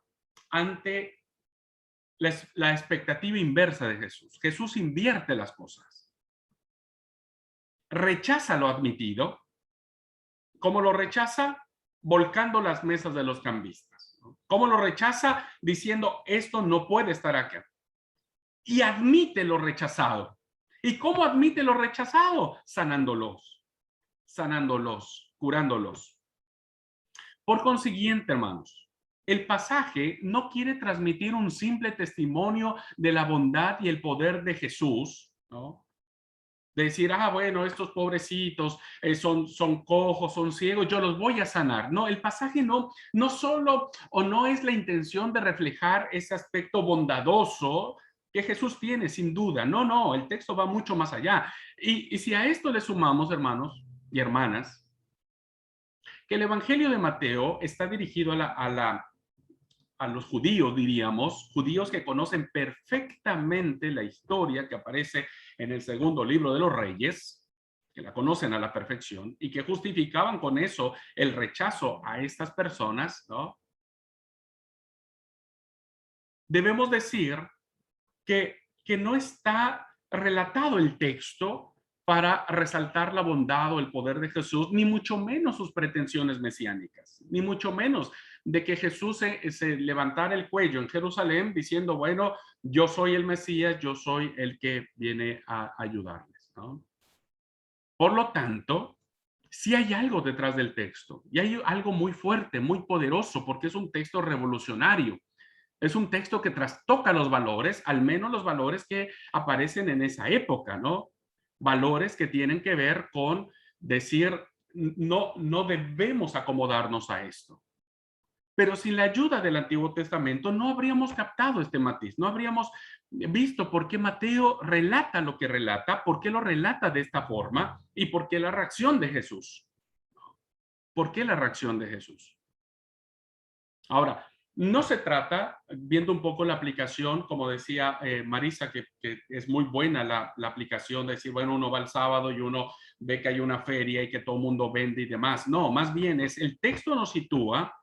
ante la expectativa inversa de Jesús. Jesús invierte las cosas. Rechaza lo admitido. ¿Cómo lo rechaza? Volcando las mesas de los cambistas, ¿no? ¿Cómo lo rechaza? Diciendo: esto no puede estar acá. Y admite lo rechazado. ¿Y cómo admite lo rechazado? Sanándolos, curándolos. Por consiguiente, hermanos, el pasaje no quiere transmitir un simple testimonio de la bondad y el poder de Jesús, ¿no? De decir: bueno, estos pobrecitos son cojos, son ciegos, yo los voy a sanar. No, el pasaje no solo, o no es la intención de reflejar ese aspecto bondadoso que Jesús tiene, sin duda. No, el texto va mucho más allá. Y si a esto le sumamos, hermanos y hermanas, que el Evangelio de Mateo está dirigido a los judíos, diríamos, judíos que conocen perfectamente la historia que aparece en el segundo libro de los Reyes, que la conocen a la perfección y que justificaban con eso el rechazo a estas personas, ¿no? Debemos decir que no está relatado el texto para resaltar la bondad o el poder de Jesús, ni mucho menos sus pretensiones mesiánicas, ni mucho menos de que Jesús se levantara el cuello en Jerusalén diciendo: bueno, yo soy el Mesías, yo soy el que viene a ayudarles, ¿no? Por lo tanto, sí hay algo detrás del texto, y hay algo muy fuerte, muy poderoso, porque es un texto revolucionario. Es un texto que trastoca los valores, al menos los valores que aparecen en esa época, ¿no? Valores que tienen que ver con decir: no debemos acomodarnos a esto. Pero sin la ayuda del Antiguo Testamento no habríamos captado este matiz, no habríamos visto por qué Mateo relata lo que relata, por qué lo relata de esta forma y por qué la reacción de Jesús. ¿Por qué la reacción de Jesús? Ahora, no se trata, viendo un poco la aplicación, como decía Marisa, que es muy buena la aplicación de decir: bueno, uno va el sábado y uno ve que hay una feria y que todo el mundo vende y demás. No, más bien el texto nos sitúa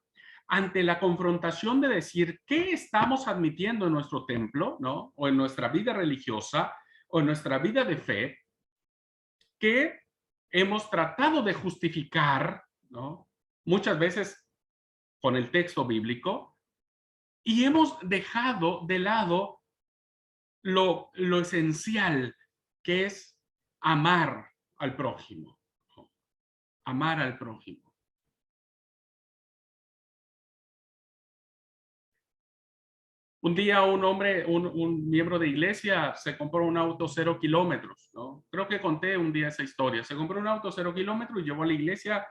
ante la confrontación de decir: ¿qué estamos admitiendo en nuestro templo, ¿no?, o en nuestra vida religiosa o en nuestra vida de fe, que hemos tratado de justificar, ¿no?, muchas veces con el texto bíblico, y hemos dejado de lado lo esencial, que es amar al prójimo. amar al prójimo. Un día un hombre, un miembro de iglesia se compró un auto 0 kilómetros, ¿no? Creo que conté un día esa historia. Se compró un auto 0 kilómetros y llevó a la iglesia,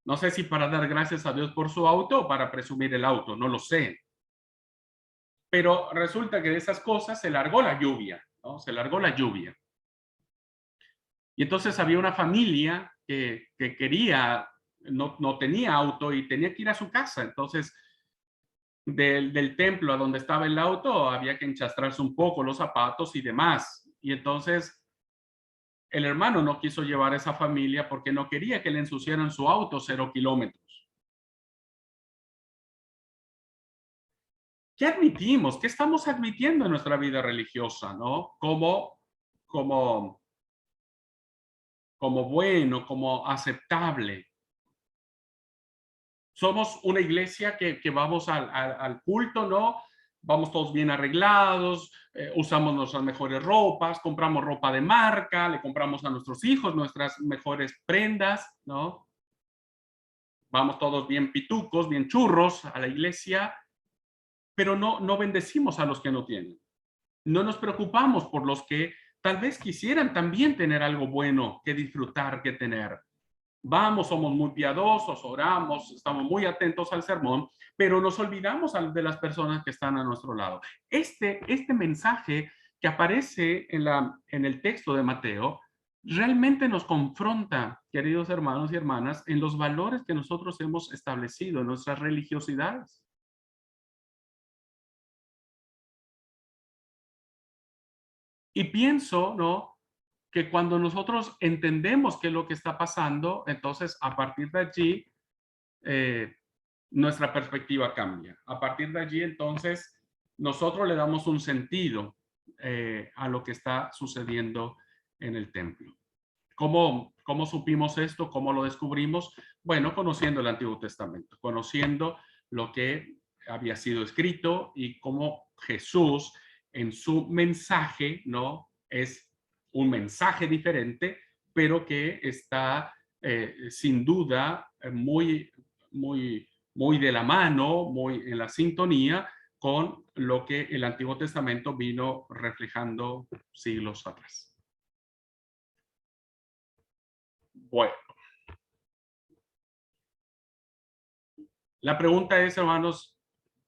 no sé si para dar gracias a Dios por su auto o para presumir el auto, no lo sé. Pero resulta que de esas cosas se largó la lluvia, ¿no? Se largó la lluvia. Y entonces había una familia que quería, no tenía auto y tenía que ir a su casa. Entonces, del templo a donde estaba el auto, había que enchastrarse un poco los zapatos y demás. Y entonces el hermano no quiso llevar a esa familia porque no quería que le ensuciaran su auto 0 kilómetros. ¿Qué admitimos? ¿Qué estamos admitiendo en nuestra vida religiosa, no? Como bueno, como aceptable. Somos una iglesia que vamos al culto, ¿no? Vamos todos bien arreglados, usamos nuestras mejores ropas, compramos ropa de marca, le compramos a nuestros hijos nuestras mejores prendas, ¿no? Vamos todos bien pitucos, bien churros a la iglesia, pero no bendecimos a los que no tienen. No nos preocupamos por los que tal vez quisieran también tener algo bueno que disfrutar, que tener. Vamos, somos muy piadosos, oramos, estamos muy atentos al sermón, pero nos olvidamos de las personas que están a nuestro lado. Este mensaje que aparece en el texto de Mateo realmente nos confronta, queridos hermanos y hermanas, en los valores que nosotros hemos establecido, en nuestras religiosidades. Y pienso, ¿no?, que cuando nosotros entendemos qué es lo que está pasando, entonces a partir de allí nuestra perspectiva cambia. A partir de allí, entonces, nosotros le damos un sentido a lo que está sucediendo en el templo. ¿Cómo supimos esto? ¿Cómo lo descubrimos? Bueno, conociendo el Antiguo Testamento, conociendo lo que había sido escrito y cómo Jesús en su mensaje, ¿no?, es un mensaje diferente, pero que está sin duda muy de la mano, muy en la sintonía con lo que el Antiguo Testamento vino reflejando siglos atrás. Bueno. La pregunta es, hermanos,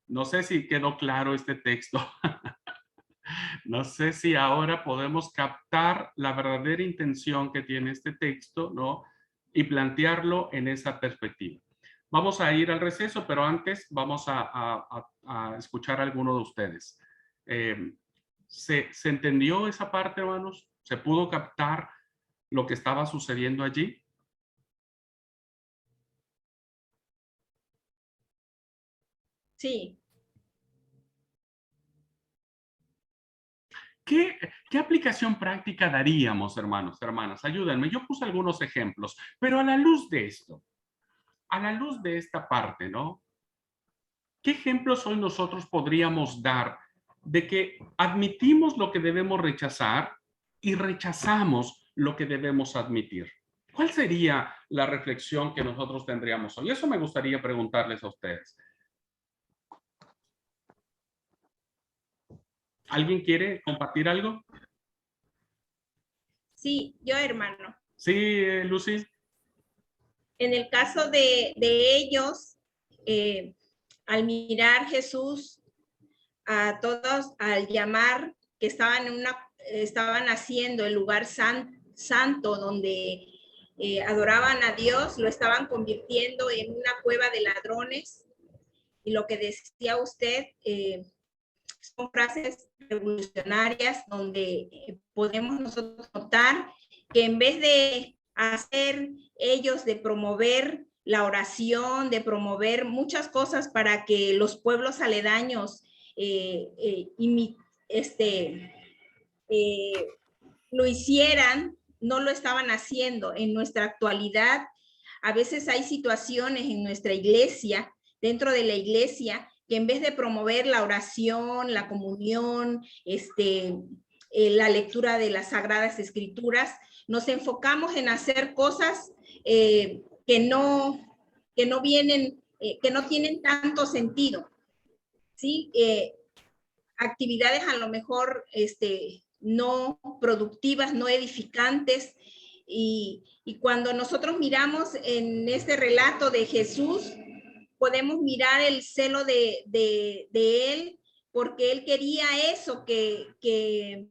no sé si quedó claro este texto. No sé si ahora podemos captar la verdadera intención que tiene este texto, ¿no?, y plantearlo en esa perspectiva. Vamos a ir al receso, pero antes vamos a escuchar a alguno de ustedes. ¿Se entendió esa parte, hermanos? ¿Se pudo captar lo que estaba sucediendo allí? Sí. ¿Qué aplicación práctica daríamos, hermanos, hermanas? Ayúdenme. Yo puse algunos ejemplos, pero a la luz de esto, a la luz de esta parte, ¿no?, ¿qué ejemplos hoy nosotros podríamos dar de que admitimos lo que debemos rechazar y rechazamos lo que debemos admitir? ¿Cuál sería la reflexión que nosotros tendríamos hoy? Eso me gustaría preguntarles a ustedes. ¿Alguien quiere compartir algo? Sí, yo, hermano. Sí, Lucy. En el caso de ellos, al mirar Jesús a todos, al llamar que estaban haciendo el lugar santo donde adoraban a Dios, lo estaban convirtiendo en una cueva de ladrones. Y lo que decía usted, son frases revolucionarias donde podemos nosotros notar que en vez de hacer ellos, de promover la oración, de promover muchas cosas para que los pueblos aledaños lo hicieran, no lo estaban haciendo. En nuestra actualidad, a veces hay situaciones en nuestra iglesia, dentro de la iglesia, que en vez de promover la oración, la comunión, la lectura de las Sagradas Escrituras, nos enfocamos en hacer cosas que no vienen, que no tienen tanto sentido, ¿sí? Actividades a lo mejor no productivas, no edificantes, y cuando nosotros miramos en este relato de Jesús, podemos mirar el celo de él, porque él quería eso, que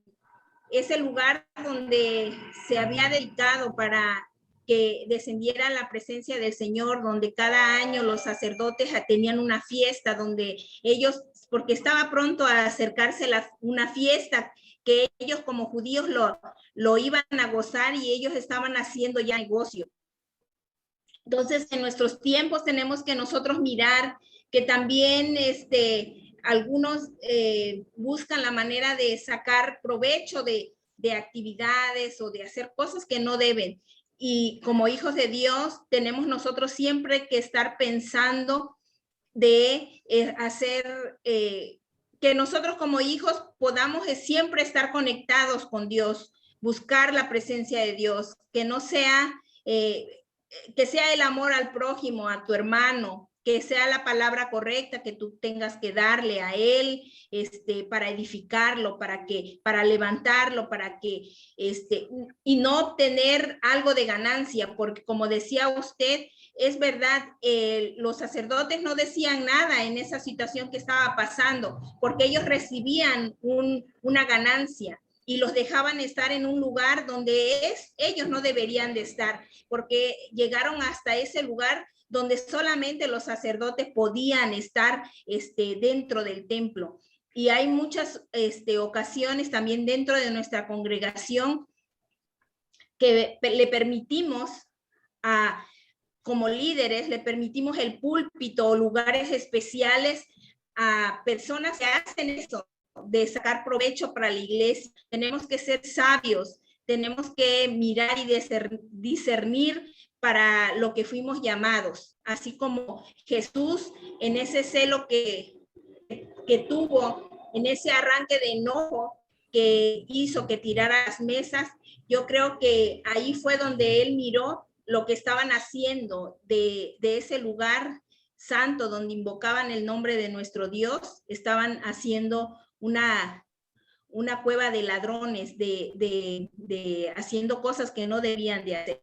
ese lugar donde se había dedicado para que descendiera la presencia del Señor, donde cada año los sacerdotes tenían una fiesta, donde ellos, porque estaba pronto a acercarse una fiesta, que ellos como judíos lo iban a gozar y ellos estaban haciendo ya negocio. Entonces, en nuestros tiempos tenemos que nosotros mirar que también algunos buscan la manera de sacar provecho de actividades o de hacer cosas que no deben. Y como hijos de Dios, tenemos nosotros siempre que estar pensando de hacer que nosotros como hijos podamos siempre estar conectados con Dios, buscar la presencia de Dios, que no sea, que sea el amor al prójimo, a tu hermano, que sea la palabra correcta que tú tengas que darle a él, para edificarlo, para levantarlo, para que, y no tener algo de ganancia, porque como decía usted, es verdad, los sacerdotes no decían nada en esa situación que estaba pasando, porque ellos recibían una ganancia y los dejaban estar en un lugar donde ellos no deberían de estar, porque llegaron hasta ese lugar donde solamente los sacerdotes podían estar dentro del templo. Y hay muchas ocasiones también dentro de nuestra congregación que le permitimos como líderes, le permitimos el púlpito o lugares especiales a personas que hacen eso, de sacar provecho para la iglesia. Tenemos que ser sabios, tenemos que mirar y discernir para lo que fuimos llamados, así como Jesús en ese celo que tuvo, en ese arranque de enojo que hizo que tirara las mesas. Yo creo que ahí fue donde él miró lo que estaban haciendo de ese lugar santo donde invocaban el nombre de nuestro Dios. Estaban haciendo una cueva de ladrones, haciendo cosas que no debían de hacer.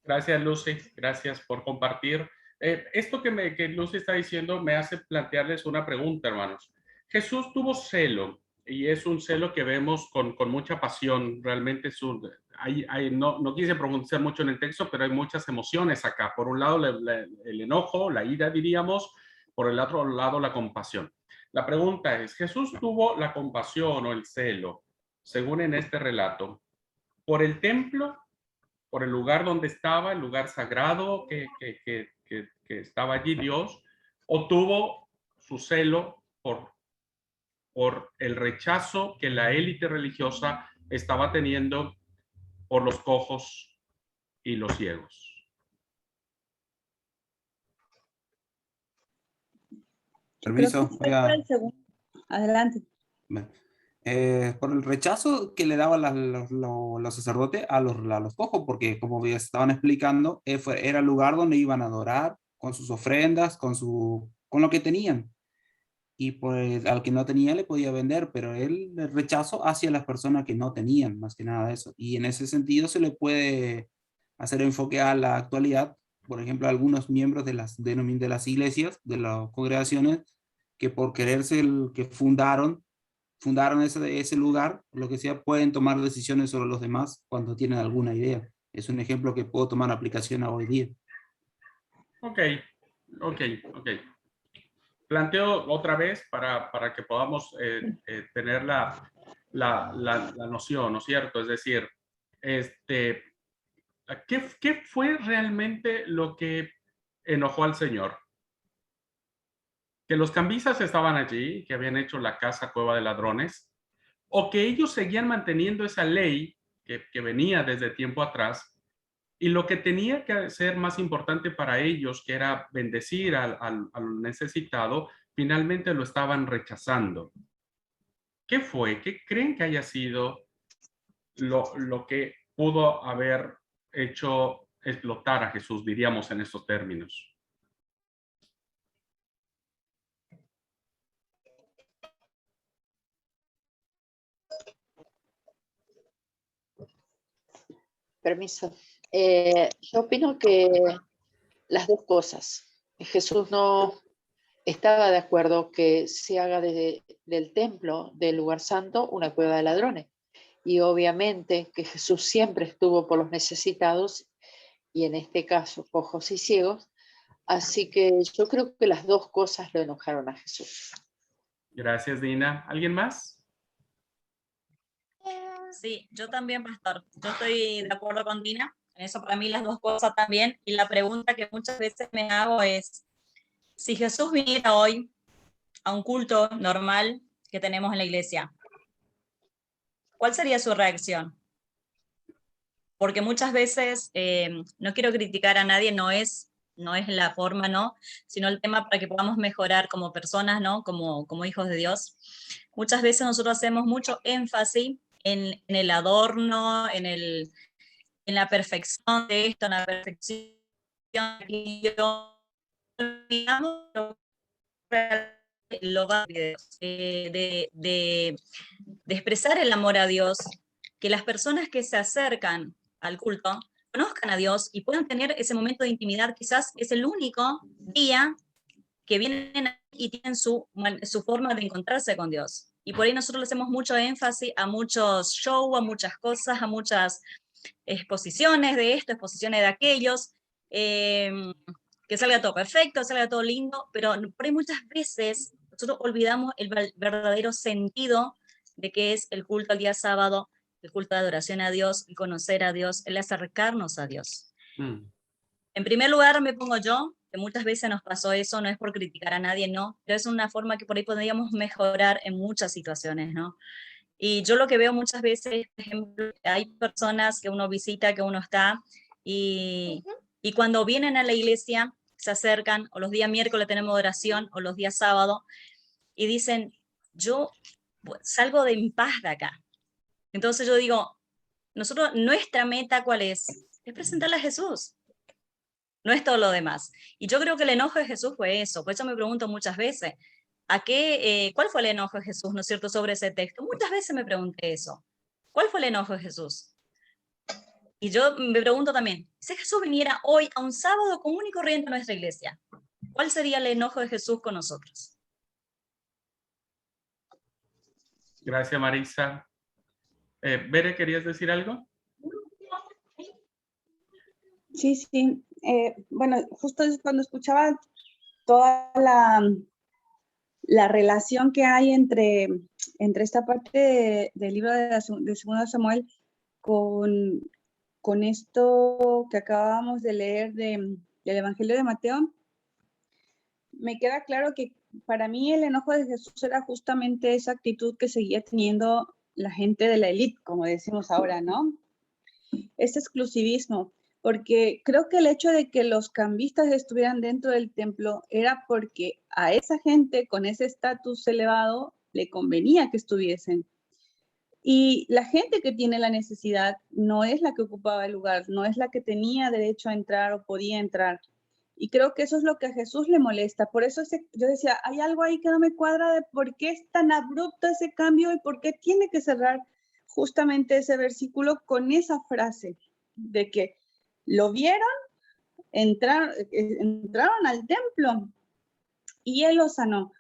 Gracias, Lucy. Gracias por compartir. Esto que Lucy está diciendo me hace plantearles una pregunta, hermanos. Jesús tuvo celo, y es un celo que vemos con mucha pasión. Realmente no quise profundizar mucho en el texto, pero hay muchas emociones acá. Por un lado, el enojo, la ira, diríamos. Por el otro lado, la compasión. La pregunta es, ¿Jesús tuvo la compasión o el celo, según en este relato, por el templo, por el lugar donde estaba, el lugar sagrado que estaba allí Dios, o tuvo su celo por el rechazo que la élite religiosa estaba teniendo por los cojos y los ciegos? Permiso. Adelante. Por el rechazo que le daban los sacerdotes a los cojos, porque como ya estaban explicando, era el lugar donde iban a adorar con sus ofrendas, con lo que tenían. Y pues al que no tenía le podía vender, pero el rechazo hacia las personas que no tenían, más que nada eso. Y en ese sentido se le puede hacer enfoque a la actualidad, por ejemplo, algunos miembros de las iglesias, de las congregaciones, que por quererse que fundaron ese lugar, lo que sea, pueden tomar decisiones sobre los demás cuando tienen alguna idea. Es un ejemplo que puedo tomar aplicación a hoy día. Ok. Planteo otra vez para que podamos tener la noción, ¿no es cierto? Es decir, ¿qué fue realmente lo que enojó al Señor? ¿Que los cambistas estaban allí, que habían hecho la casa cueva de ladrones? ¿O que ellos seguían manteniendo esa ley que venía desde tiempo atrás? Y lo que tenía que ser más importante para ellos, que era bendecir al necesitado, finalmente lo estaban rechazando. ¿Qué fue? ¿Qué creen que haya sido lo que pudo haber hecho explotar a Jesús, diríamos en estos términos. Permiso. Yo opino que las dos cosas. Jesús no estaba de acuerdo que se haga del templo, del lugar santo, una cueva de ladrones. Y obviamente que Jesús siempre estuvo por los necesitados, y en este caso cojos y ciegos. Así que yo creo que las dos cosas lo enojaron a Jesús. Gracias, Dina. ¿Alguien más? Sí, yo también, pastor. Yo estoy de acuerdo con Dina. En eso para mí las dos cosas también. Y la pregunta que muchas veces me hago es, si Jesús viniera hoy a un culto normal que tenemos en la iglesia, ¿cuál sería su reacción? Porque muchas veces, no quiero criticar a nadie, no es la forma, ¿no? Sino el tema para que podamos mejorar como personas, ¿no? Como hijos de Dios. Muchas veces nosotros hacemos mucho énfasis en el adorno, en la perfección de esto, en la perfección de aquello. Olvidamos de expresar el amor a Dios, que las personas que se acercan al culto conozcan a Dios y puedan tener ese momento de intimidad. Quizás es el único día que vienen y tienen su forma de encontrarse con Dios. Y por ahí nosotros le hacemos mucho énfasis a muchos shows, a muchas cosas, a muchas exposiciones de esto, exposiciones de aquellos, que salga todo perfecto, salga todo lindo, pero por ahí muchas veces nosotros olvidamos el verdadero sentido de que es el culto al día sábado, el culto de adoración a Dios, el conocer a Dios, el acercarnos a Dios. En primer lugar me pongo yo, que muchas veces nos pasó eso, no es por criticar a nadie, no, pero es una forma que por ahí podríamos mejorar en muchas situaciones, ¿no? Y yo lo que veo muchas veces, por ejemplo, hay personas que uno visita, que uno está, y cuando vienen a la iglesia, se acercan, o los días miércoles tenemos oración, o los días sábado, y dicen, yo salgo en paz de acá. Entonces yo digo, nosotros, nuestra meta, ¿cuál es? Es presentarle a Jesús. No es todo lo demás. Y yo creo que el enojo de Jesús fue eso. Por eso me pregunto muchas veces, ¿cuál fue el enojo de Jesús, no es cierto, sobre ese texto? Muchas veces me pregunté eso. ¿Cuál fue el enojo de Jesús? Y yo me pregunto también, si Jesús viniera hoy a un sábado común y corriente a nuestra iglesia, ¿cuál sería el enojo de Jesús con nosotros? Gracias, Marisa. Bere, ¿querías decir algo? Sí, sí. Bueno, justo cuando escuchaba toda la relación que hay entre esta parte del libro de 2 Samuel con esto que acabábamos de leer del Evangelio de Mateo, me queda claro que para mí el enojo de Jesús era justamente esa actitud que seguía teniendo la gente de la élite, como decimos ahora, ¿no? Ese exclusivismo, porque creo que el hecho de que los cambistas estuvieran dentro del templo era porque a esa gente con ese estatus elevado le convenía que estuviesen. Y la gente que tiene la necesidad no es la que ocupaba el lugar, no es la que tenía derecho a entrar o podía entrar. Y creo que eso es lo que a Jesús le molesta. Por eso yo decía, hay algo ahí que no me cuadra de por qué es tan abrupto ese cambio y por qué tiene que cerrar justamente ese versículo con esa frase de que lo vieron, entraron al templo y él los sanó.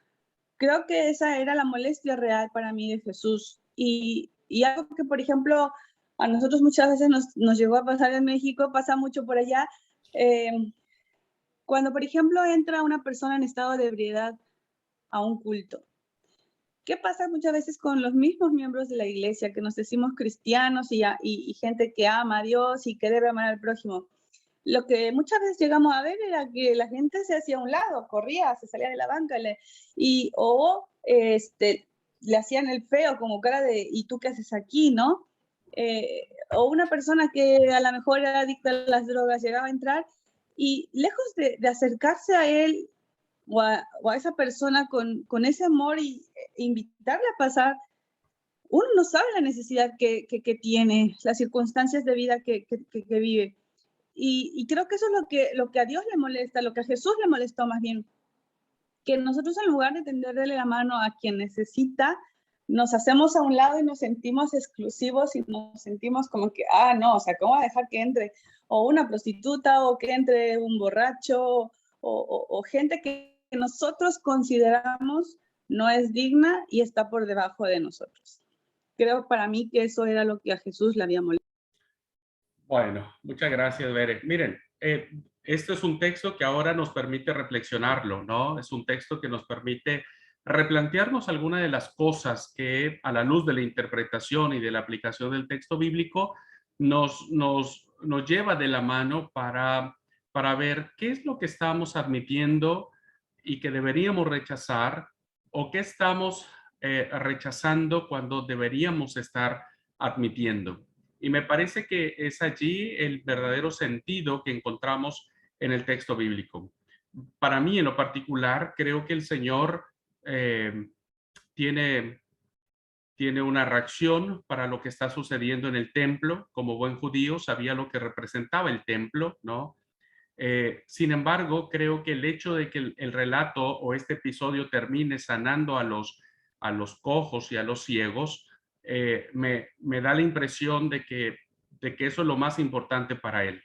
Creo que esa era la molestia real para mí de Jesús. Y algo que, por ejemplo, a nosotros muchas veces nos llegó a pasar en México, pasa mucho por allá, cuando, por ejemplo, entra una persona en estado de ebriedad a un culto. ¿Qué pasa muchas veces con los mismos miembros de la iglesia, que nos decimos cristianos y gente que ama a Dios y que debe amar al prójimo? Lo que muchas veces llegamos a ver era que la gente se hacía a un lado, corría, se salía de la banca, le hacían el feo como cara de, ¿y tú qué haces aquí, no? O una persona que a lo mejor era adicta a las drogas llegaba a entrar y lejos de acercarse a él o a esa persona con ese amor y invitarle a pasar, uno no sabe la necesidad que tiene, las circunstancias de vida que vive. Y creo que eso es lo que a Dios le molesta, lo que a Jesús le molestó más bien, que nosotros en lugar de tenderle la mano a quien necesita, nos hacemos a un lado y nos sentimos exclusivos y nos sentimos como que, no, o sea, ¿cómo va a dejar que entre o una prostituta o que entre un borracho o gente que nosotros consideramos no es digna y está por debajo de nosotros? Creo para mí que eso era lo que a Jesús le había molestado. Bueno, muchas gracias, Bere. Miren, este es un texto que ahora nos permite reflexionarlo, ¿no? Es un texto que nos permite replantearnos algunas de las cosas que a la luz de la interpretación y de la aplicación del texto bíblico nos lleva de la mano para ver qué es lo que estamos admitiendo y que deberíamos rechazar o qué estamos rechazando cuando deberíamos estar admitiendo. Y me parece que es allí el verdadero sentido que encontramos en el texto bíblico. Para mí, en lo particular, creo que el Señor tiene una reacción para lo que está sucediendo en el templo. Como buen judío, sabía lo que representaba el templo, ¿no? Sin embargo, creo que el hecho de que el relato o este episodio termine sanando a los cojos y a los ciegos, me da la impresión de que eso es lo más importante para él.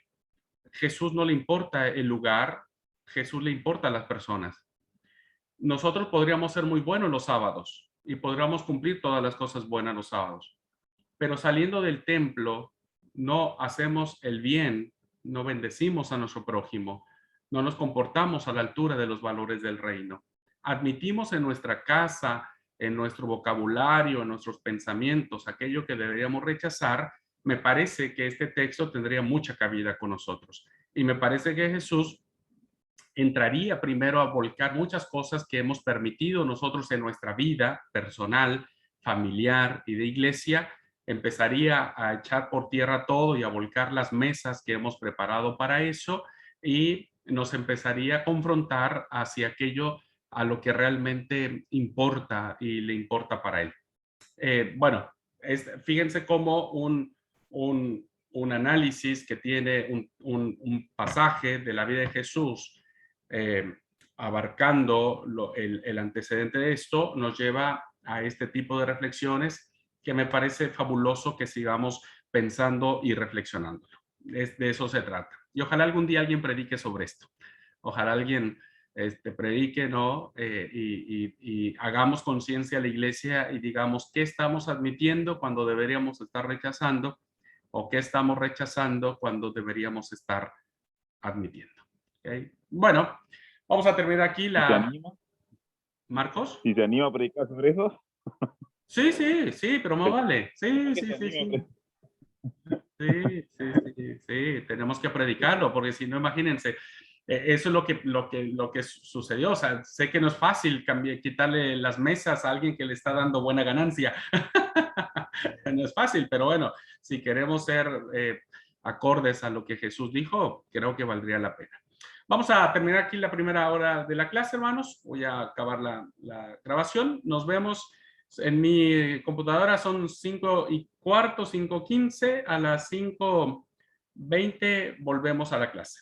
Jesús no le importa el lugar, Jesús le importa a las personas. Nosotros podríamos ser muy buenos los sábados y podríamos cumplir todas las cosas buenas los sábados, pero saliendo del templo no hacemos el bien, no bendecimos a nuestro prójimo, no nos comportamos a la altura de los valores del reino. Admitimos en nuestra casa, en nuestro vocabulario, en nuestros pensamientos, aquello que deberíamos rechazar. Me parece que este texto tendría mucha cabida con nosotros. Y me parece que Jesús entraría primero a volcar muchas cosas que hemos permitido nosotros en nuestra vida personal, familiar y de iglesia. Empezaría a echar por tierra todo y a volcar las mesas que hemos preparado para eso y nos empezaría a confrontar hacia aquello a lo que realmente importa y le importa para él. Bueno, fíjense cómo un análisis que tiene un pasaje de la vida de Jesús abarcando el antecedente de esto, nos lleva a este tipo de reflexiones que me parece fabuloso que sigamos pensando y reflexionando. De eso se trata. Y ojalá algún día alguien predique sobre esto. Ojalá alguien predique, ¿no? Y hagamos conciencia a la iglesia y digamos qué estamos admitiendo cuando deberíamos estar rechazando o qué estamos rechazando cuando deberíamos estar admitiendo. ¿Okay? Bueno, vamos a terminar aquí la... ¿Te anima? ¿Marcos? ¿Y te anima a predicar sobre eso? Sí, pero más vale. Sí, tenemos que predicarlo, porque si no, imagínense, eso es lo que sucedió. O sea, sé que no es fácil quitarle las mesas a alguien que le está dando buena ganancia. No es fácil, pero bueno, si queremos ser acordes a lo que Jesús dijo, creo que valdría la pena. Vamos a terminar aquí la primera hora de la clase, hermanos. Voy a acabar la grabación. Nos vemos en mi computadora. Son 5:15, 5:15. A las 5:20 volvemos a la clase.